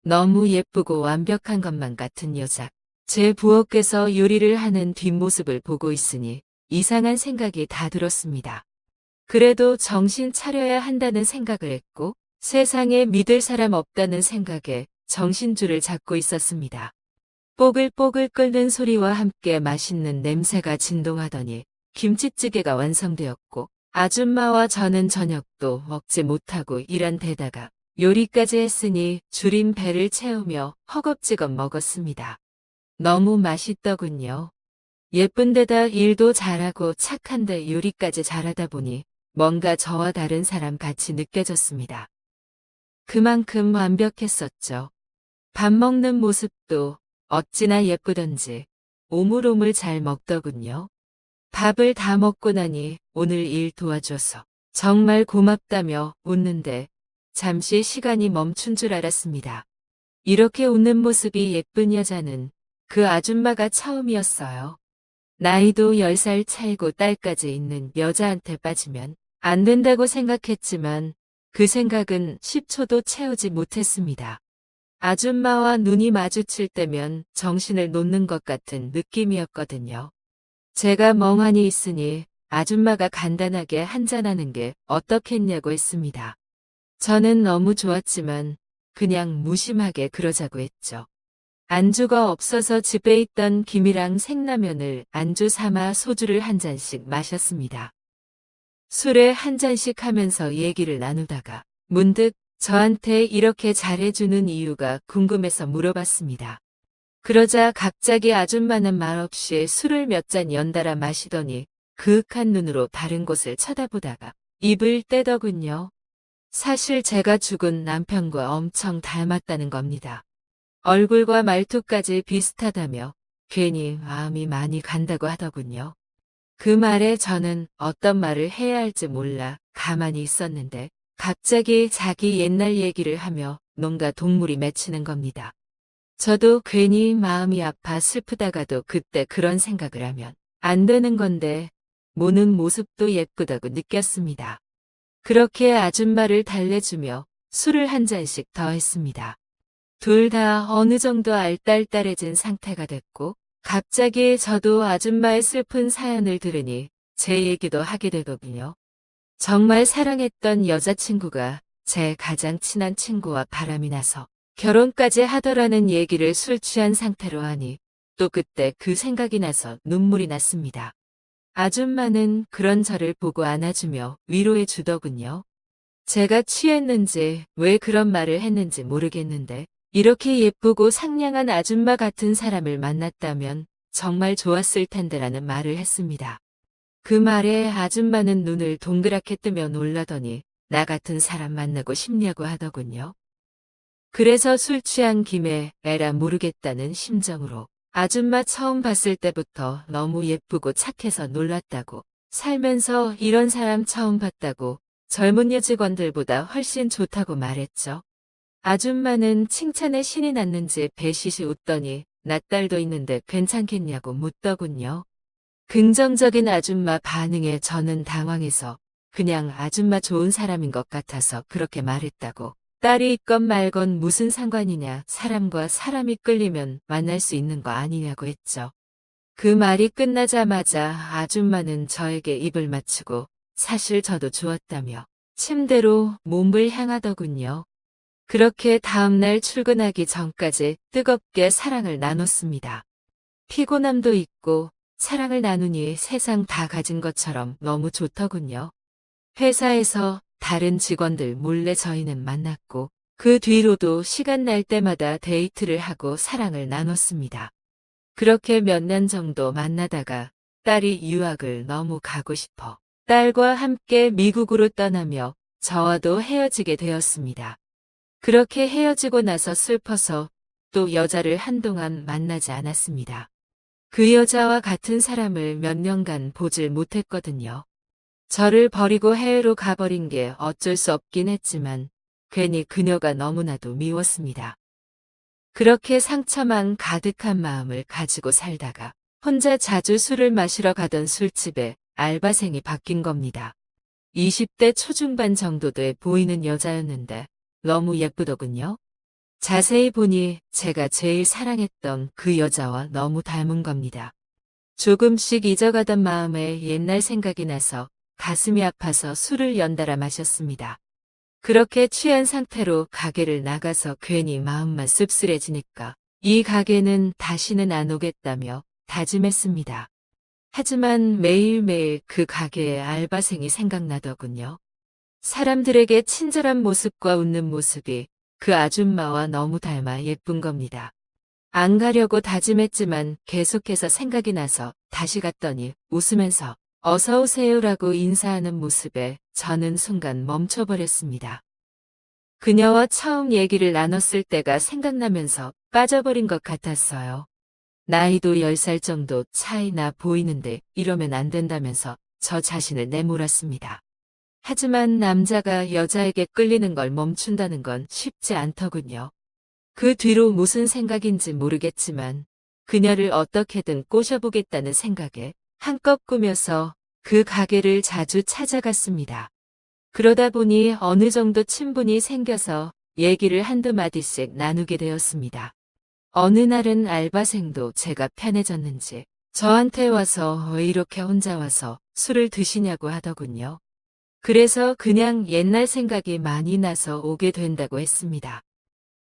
너무 예쁘고 완벽한 것만 같은 여자. 제 부엌에서 요리를 하는 뒷모습을 보고 있으니 이상한 생각이 다 들었습니다. 그래도 정신 차려야 한다는 생각을 했고 세상에 믿을 사람 없다는 생각에 정신줄을 잡고 있었습니다. 뽀글뽀글 끓는 소리와 함께 맛있는 냄새가 진동하더니 김치찌개가 완성되었고 아줌마와 저는 저녁도 먹지 못하고 일한 데다가 요리까지 했으니 줄인 배를 채우며 허겁지겁 먹었습니다. 너무 맛있더군요. 예쁜 데다 일도 잘하고 착한데 요리까지 잘하다 보니 뭔가 저와 다른 사람 같이 느껴졌습니다. 그만큼 완벽했었죠. 밥 먹는 모습도 어찌나 예쁘던지 오물오물 잘 먹더군요. 밥을 다 먹고 나니 오늘 일 도와줘서 정말 고맙다며 웃는데 잠시 시간이 멈춘 줄 알았습니다. 이렇게 웃는 모습이 예쁜 여자는 그 아줌마가 처음이었어요. 나이도 10살 차이고 딸까지 있는 여자한테 빠지면 안 된다고 생각했지만 그 생각은 10초도 채우지 못했습니다. 아줌마와 눈이 마주칠 때면 정신을 놓는 것 같은 느낌이었거든요. 제가 멍하니 있으니 아줌마가 간단하게 한잔하는 게 어떻겠냐고 했습니다. 저는 너무 좋았지만 그냥 무심하게 그러자고 했죠. 안주가 없어서 집에 있던 김이랑 생라면을 안주 삼아 소주를 한 잔씩 마셨습니다. 술에 한 잔씩 하면서 얘기를 나누다가 문득 저한테 이렇게 잘해주는 이유가 궁금해서 물어봤습니다. 그러자 갑자기 아줌마는 말없이 술을 몇 잔 연달아 마시더니 그윽한 눈으로 다른 곳을 쳐다보다가 입을 떼더군요. 사실 제가 죽은 남편과 엄청 닮았다는 겁니다. 얼굴과 말투까지 비슷하다며 괜히 마음이 많이 간다고 하더군요. 그 말에 저는 어떤 말을 해야 할지 몰라 가만히 있었는데 갑자기 자기 옛날 얘기를 하며 뭔가 동물이 맺히는 겁니다. 저도 괜히 마음이 아파 슬프다가도 그때 그런 생각을 하면 안 되는 건데 모는 모습도 예쁘다고 느꼈습니다. 그렇게 아줌마를 달래주며 술을 한 잔씩 더 했습니다. 둘 다 어느 정도 알딸딸해진 상태가 됐고 갑자기 저도 아줌마의 슬픈 사연을 들으니 제 얘기도 하게 되거든요. 정말 사랑했던 여자친구가 제 가장 친한 친구와 바람이 나서 결혼까지 하더라는 얘기를 술 취한 상태로 하니 또 그때 그 생각이 나서 눈물이 났습니다. 아줌마는 그런 저를 보고 안아주며 위로해 주더군요. 제가 취했는지 왜 그런 말을 했는지 모르겠는데 이렇게 예쁘고 상냥한 아줌마 같은 사람을 만났다면 정말 좋았을 텐데라는 말을 했습니다. 그 말에 아줌마는 눈을 동그랗게 뜨며 놀라더니 나 같은 사람 만나고 싶냐고 하더군요. 그래서 술 취한 김에 에라 모르겠다는 심정으로 아줌마 처음 봤을 때부터 너무 예쁘고 착해서 놀랐다고 살면서 이런 사람 처음 봤다고 젊은 여직원들보다 훨씬 좋다고 말했죠. 아줌마는 칭찬에 신이 났는지 배시시 웃더니 나 딸도 있는데 괜찮겠냐고 묻더군요. 긍정적인 아줌마 반응에 저는 당황해서 그냥 아줌마 좋은 사람인 것 같아서 그렇게 말했다고. 딸이 있건 말건 무슨 상관이냐, 사람과 사람이 끌리면 만날 수 있는 거 아니냐고 했죠. 그 말이 끝나자마자 아줌마는 저에게 입을 맞추고 사실 저도 좋았다며 침대로 몸을 향하더군요. 그렇게 다음날 출근하기 전까지 뜨겁게 사랑을 나눴습니다. 피곤함도 있고 사랑을 나누니 세상 다 가진 것처럼 너무 좋더군요. 회사에서 다른 직원들 몰래 저희는 만났고 그 뒤로도 시간 날 때마다 데이트를 하고 사랑을 나눴습니다. 그렇게 몇 년 정도 만나다가 딸이 유학을 너무 가고 싶어 딸과 함께 미국으로 떠나며 저와도 헤어지게 되었습니다. 그렇게 헤어지고 나서 슬퍼서 또 여자를 한동안 만나지 않았습니다. 그 여자와 같은 사람을 몇 년간 보질 못했거든요. 저를 버리고 해외로 가버린 게 어쩔 수 없긴 했지만 괜히 그녀가 너무나도 미웠습니다. 그렇게 상처만 가득한 마음을 가지고 살다가 혼자 자주 술을 마시러 가던 술집에 알바생이 바뀐 겁니다. 20대 초중반 정도 돼 보이는 여자였는데 너무 예쁘더군요. 자세히 보니 제가 제일 사랑했던 그 여자와 너무 닮은 겁니다. 조금씩 잊어가던 마음에 옛날 생각이 나서 가슴이 아파서 술을 연달아 마셨습니다. 그렇게 취한 상태로 가게를 나가서 괜히 마음만 씁쓸해지니까 이 가게는 다시는 안 오겠다며 다짐했습니다. 하지만 매일매일 그 가게의 알바생이 생각나더군요. 사람들에게 친절한 모습과 웃는 모습이 그 아줌마와 너무 닮아 예쁜 겁니다. 안 가려고 다짐했지만 계속해서 생각이 나서 다시 갔더니 웃으면서 어서 오세요라고 인사하는 모습에 저는 순간 멈춰버렸습니다. 그녀와 처음 얘기를 나눴을 때가 생각나면서 빠져버린 것 같았어요. 나이도 10살 정도 차이나 보이는데 이러면 안 된다면서 저 자신을 내몰았습니다. 하지만 남자가 여자에게 끌리는 걸 멈춘다는 건 쉽지 않더군요. 그 뒤로 무슨 생각인지 모르겠지만 그녀를 어떻게든 꼬셔보겠다는 생각에 한껏 꾸며서 그 가게를 자주 찾아갔습니다. 그러다 보니 어느 정도 친분이 생겨서 얘기를 한두 마디씩 나누게 되었습니다. 어느 날은 알바생도 제가 편해졌는지 저한테 와서 왜 이렇게 혼자 와서 술을 드시냐고 하더군요. 그래서 그냥 옛날 생각이 많이 나서 오게 된다고 했습니다.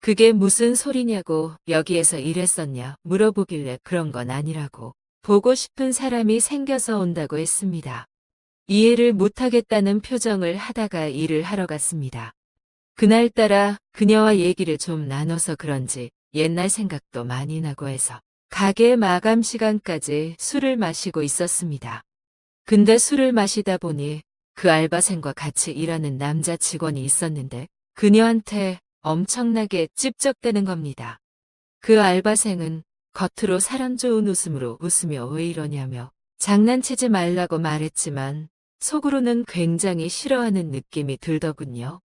그게 무슨 소리냐고 여기에서 일했었냐 물어보길래 그런 건 아니라고 보고 싶은 사람이 생겨서 온다고 했습니다. 이해를 못하겠다는 표정을 하다가 일을 하러 갔습니다. 그날따라 그녀와 얘기를 좀 나눠서 그런지 옛날 생각도 많이 나고 해서 가게 마감 시간까지 술을 마시고 있었습니다. 근데 술을 마시다 보니 그 알바생과 같이 일하는 남자 직원이 있었는데 그녀한테 엄청나게 찝적대는 겁니다. 그 알바생은 겉으로 사람 좋은 웃음으로 웃으며 왜 이러냐며 장난치지 말라고 말했지만 속으로는 굉장히 싫어하는 느낌이 들더군요.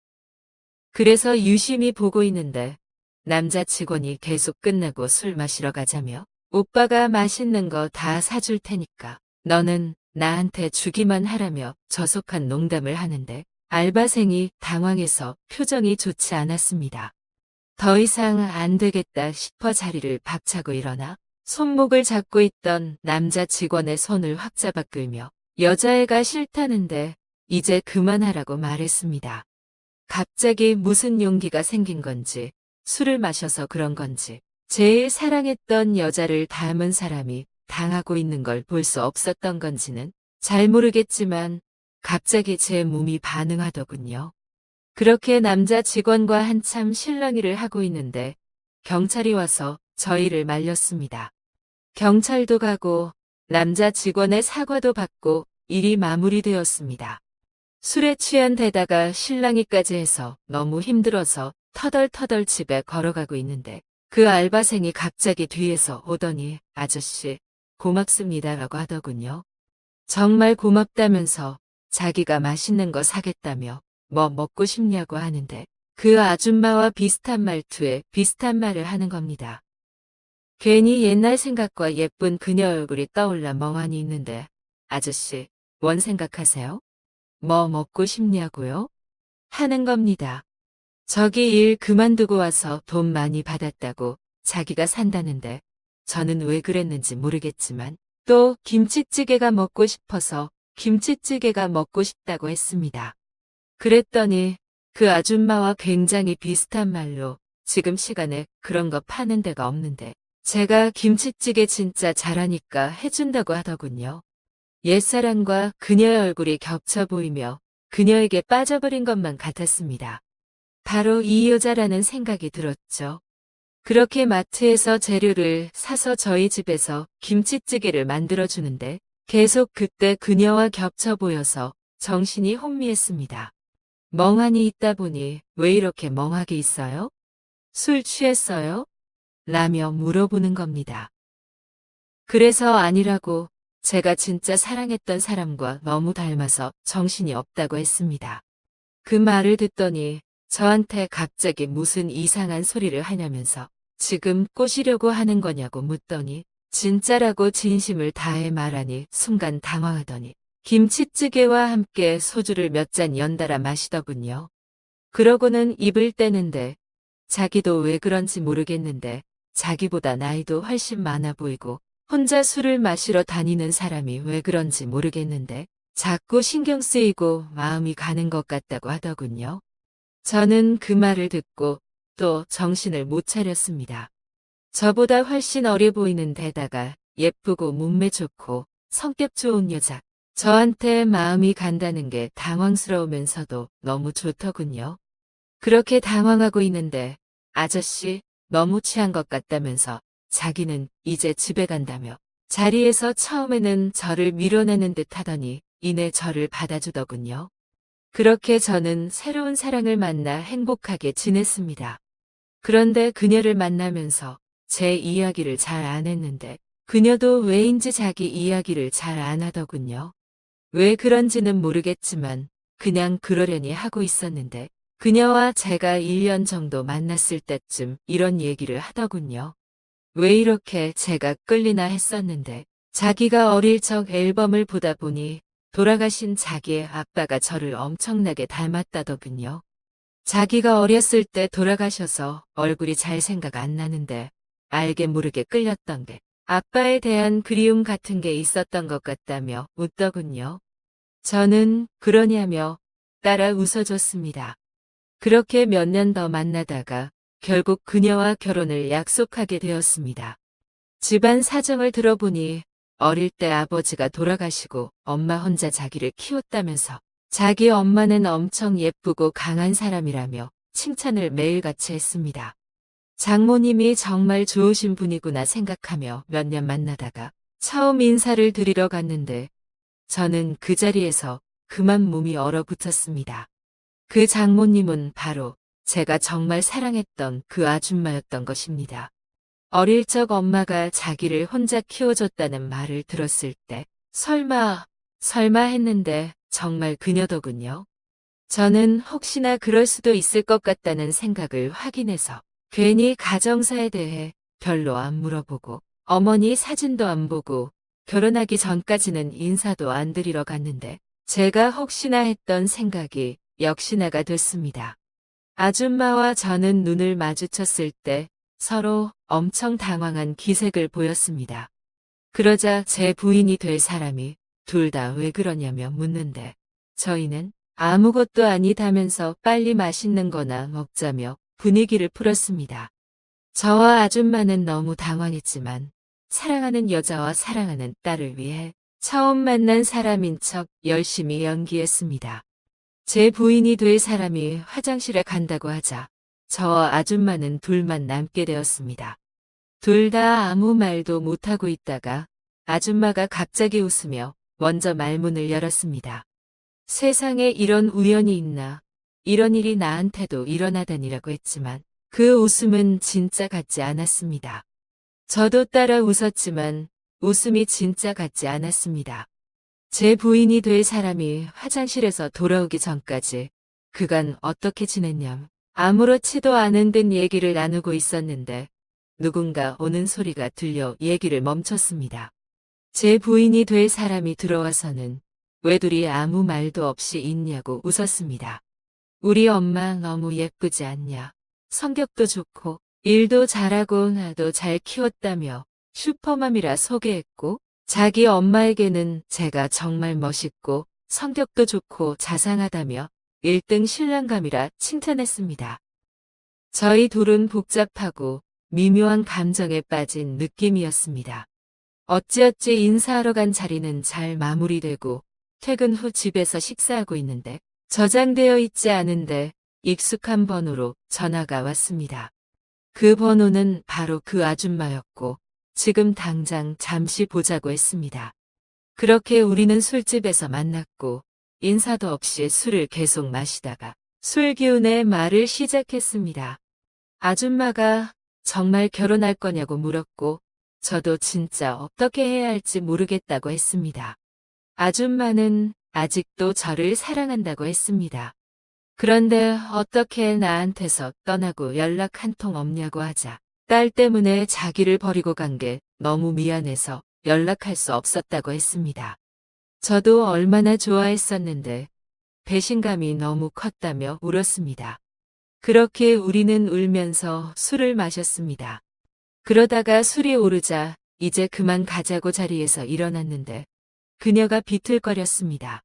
그래서 유심히 보고 있는데 남자 직원이 계속 끝나고 술 마시러 가자며 오빠가 맛있는 거 다 사줄 테니까 너는 나한테 주기만 하라며 저속한 농담을 하는데 알바생이 당황해서 표정이 좋지 않았습니다. 더 이상 안 되겠다 싶어 자리를 박차고 일어나 손목을 잡고 있던 남자 직원의 손을 확 잡아 끌며 여자애가 싫다는데 이제 그만하라고 말했습니다. 갑자기 무슨 용기가 생긴 건지 술을 마셔서 그런 건지 제일 사랑했던 여자를 닮은 사람이 당하고 있는 걸 볼 수 없었던 건지는 잘 모르겠지만 갑자기 제 몸이 반응하더군요. 그렇게 남자 직원과 한참 실랑이를 하고 있는데 경찰이 와서 저희를 말렸습니다. 경찰도 가고 남자 직원의 사과도 받고 일이 마무리되었습니다. 술에 취한 데다가 실랑이까지 해서 너무 힘들어서 터덜터덜 집에 걸어가고 있는데 그 알바생이 갑자기 뒤에서 오더니 아저씨 고맙습니다라고 하더군요. 정말 고맙다면서 자기가 맛있는 거 사겠다며 뭐 먹고 싶냐고 하는데 그 아줌마와 비슷한 말투에 비슷한 말을 하는 겁니다. 괜히 옛날 생각과 예쁜 그녀 얼굴이 떠올라 멍하니 있는데 아저씨 뭔 생각하세요? 뭐 먹고 싶냐고요? 하는 겁니다. 저기 일 그만두고 와서 돈 많이 받았다고 자기가 산다는데 저는 왜 그랬는지 모르겠지만 또 김치찌개가 먹고 싶어서 김치찌개가 먹고 싶다고 했습니다. 그랬더니 그 아줌마와 굉장히 비슷한 말로 지금 시간에 그런 거 파는 데가 없는데 제가 김치찌개 진짜 잘하니까 해준다고 하더군요. 옛사람과 그녀의 얼굴이 겹쳐 보이며 그녀에게 빠져버린 것만 같았습니다. 바로 이 여자라는 생각이 들었죠. 그렇게 마트에서 재료를 사서 저희 집에서 김치찌개를 만들어주는데 계속 그때 그녀와 겹쳐 보여서 정신이 혼미했습니다. 멍하니 있다 보니 왜 이렇게 멍하게 있어요? 술 취했어요? 라며 물어보는 겁니다. 그래서 아니라고 제가 진짜 사랑했던 사람과 너무 닮아서 정신이 없다고 했습니다. 그 말을 듣더니 저한테 갑자기 무슨 이상한 소리를 하냐면서 지금 꼬시려고 하는 거냐고 묻더니 진짜라고 진심을 다해 말하니 순간 당황하더니 김치찌개와 함께 소주를 몇 잔 연달아 마시더군요. 그러고는 입을 떼는데 자기도 왜 그런지 모르겠는데 자기보다 나이도 훨씬 많아 보이고 혼자 술을 마시러 다니는 사람이 왜 그런지 모르겠는데 자꾸 신경 쓰이고 마음이 가는 것 같다고 하더군요. 저는 그 말을 듣고 또 정신을 못 차렸습니다. 저보다 훨씬 어려 보이는 데다가 예쁘고 몸매 좋고 성격 좋은 여자. 저한테 마음이 간다는 게 당황스러우면서도 너무 좋더군요. 그렇게 당황하고 있는데 아저씨 너무 취한 것 같다면서 자기는 이제 집에 간다며 자리에서 처음에는 저를 밀어내는 듯 하더니 이내 저를 받아주더군요. 그렇게 저는 새로운 사랑을 만나 행복하게 지냈습니다. 그런데 그녀를 만나면서 제 이야기를 잘 안 했는데 그녀도 왜인지 자기 이야기를 잘 안 하더군요. 왜 그런지는 모르겠지만 그냥 그러려니 하고 있었는데 그녀와 제가 1년 정도 만났을 때쯤 이런 얘기를 하더군요. 왜 이렇게 제가 끌리나 했었는데 자기가 어릴 적 앨범을 보다 보니 돌아가신 자기의 아빠가 저를 엄청나게 닮았다더군요. 자기가 어렸을 때 돌아가셔서 얼굴이 잘 생각 안 나는데 알게 모르게 끌렸던 게 아빠에 대한 그리움 같은 게 있었던 것 같다며 웃더군요. 저는 그러냐며 따라 웃어줬습니다. 그렇게 몇 년 더 만나다가 결국 그녀와 결혼을 약속하게 되었습니다. 집안 사정을 들어보니 어릴 때 아버지가 돌아가시고 엄마 혼자 자기를 키웠다면서 자기 엄마는 엄청 예쁘고 강한 사람이라며 칭찬을 매일같이 했습니다. 장모님이 정말 좋으신 분이구나 생각하며 몇 년 만나다가 처음 인사를 드리러 갔는데 저는 그 자리에서 그만 몸이 얼어붙었습니다. 그 장모님은 바로 제가 정말 사랑했던 그 아줌마였던 것입니다. 어릴 적 엄마가 자기를 혼자 키워줬다는 말을 들었을 때 설마 했는데 정말 그녀더군요. 저는 혹시나 그럴 수도 있을 것 같다는 생각을 확인해서 괜히 가정사에 대해 별로 안 물어보고 어머니 사진도 안 보고 결혼하기 전까지는 인사도 안 드리러 갔는데 제가 혹시나 했던 생각이 역시나가 됐습니다. 아줌마와 저는 눈을 마주쳤을 때 서로 엄청 당황한 기색을 보였습니다. 그러자 제 부인이 될 사람이 둘 다 왜 그러냐며 묻는데 저희는 아무것도 아니다면서 빨리 맛있는 거나 먹자며 분위기를 풀었습니다. 저와 아줌마는 너무 당황했지만 사랑하는 여자와 사랑하는 딸을 위해 처음 만난 사람인 척 열심히 연기했습니다. 제 부인이 될 사람이 화장실에 간다고 하자 저와 아줌마는 둘만 남게 되었습니다. 둘 다 아무 말도 못하고 있다가 아줌마가 갑자기 웃으며 먼저 말문을 열었습니다. 세상에 이런 우연이 있나, 이런 일이 나한테도 일어나다니라고 했지만 그 웃음은 진짜 같지 않았습니다. 저도 따라 웃었지만 웃음이 진짜 같지 않았습니다. 제 부인이 될 사람이 화장실에서 돌아오기 전까지 그간 어떻게 지냈냐며 아무렇지도 않은 듯 얘기를 나누고 있었는데 누군가 오는 소리가 들려 얘기를 멈췄습니다. 제 부인이 될 사람이 들어와서는 왜 둘이 아무 말도 없이 있냐고 웃었습니다. 우리 엄마 너무 예쁘지 않냐. 성격도 좋고 일도 잘하고 나도 잘 키웠다며 슈퍼맘이라 소개했고 자기 엄마에게는 제가 정말 멋있고 성격도 좋고 자상하다며 1등 신랑감이라 칭찬했습니다. 저희 둘은 복잡하고 미묘한 감정에 빠진 느낌이었습니다. 어찌어찌 인사하러 간 자리는 잘 마무리되고 퇴근 후 집에서 식사하고 있는데 저장되어 있지 않은데 익숙한 번호로 전화가 왔습니다. 그 번호는 바로 그 아줌마였고 지금 당장 잠시 보자고 했습니다. 그렇게 우리는 술집에서 만났고 인사도 없이 술을 계속 마시다가 술 기운에 말을 시작했습니다. 아줌마가 정말 결혼할 거냐고 물었고 저도 진짜 어떻게 해야 할지 모르겠다고 했습니다. 아줌마는 아직도 저를 사랑한다고 했습니다. 그런데 어떻게 나한테서 떠나고 연락 한 통 없냐고 하자 딸 때문에 자기를 버리고 간 게 너무 미안해서 연락할 수 없었다고 했습니다. 저도 얼마나 좋아했었는데 배신감이 너무 컸다며 울었습니다. 그렇게 우리는 울면서 술을 마셨습니다. 그러다가 술이 오르자 이제 그만 가자고 자리에서 일어났는데 그녀가 비틀거렸습니다.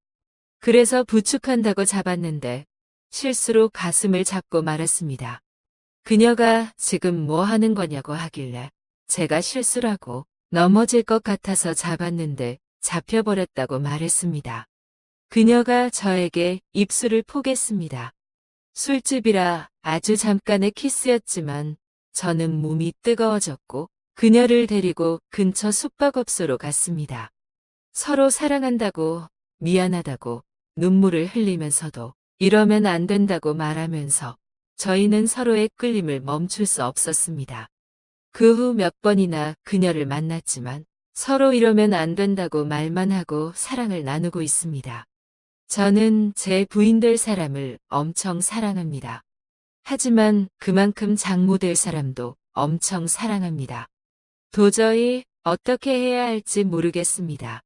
그래서 부축한다고 잡았는데 실수로 가슴을 잡고 말았습니다. 그녀가 지금 뭐 하는 거냐고 하길래 제가 실수라고 넘어질 것 같아서 잡았는데 잡혀버렸다고 말했습니다. 그녀가 저에게 입술을 포겠습니다. 술집이라 아주 잠깐의 키스였지만 저는 몸이 뜨거워졌고 그녀를 데리고 근처 숙박업소로 갔습니다. 서로 사랑한다고 미안하다고 눈물을 흘리면서도 이러면 안 된다고 말하면서 저희는 서로의 끌림을 멈출 수 없었습니다. 그 후 몇 번이나 그녀를 만났지만 서로 이러면 안 된다고 말만 하고 사랑을 나누고 있습니다. 저는 제 부인 될 사람을 엄청 사랑합니다. 하지만 그만큼 장모 될 사람도 엄청 사랑합니다. 도저히 어떻게 해야 할지 모르겠습니다.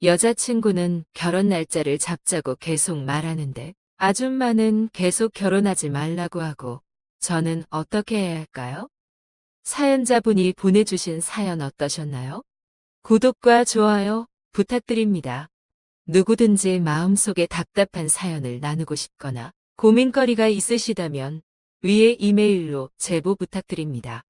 여자친구는 결혼 날짜를 잡자고 계속 말하는데 아줌마는 계속 결혼하지 말라고 하고 저는 어떻게 해야 할까요? 사연자분이 보내주신 사연 어떠셨나요? 구독과 좋아요 부탁드립니다. 누구든지 마음속에 답답한 사연을 나누고 싶거나 고민거리가 있으시다면 위에 이메일로 제보 부탁드립니다.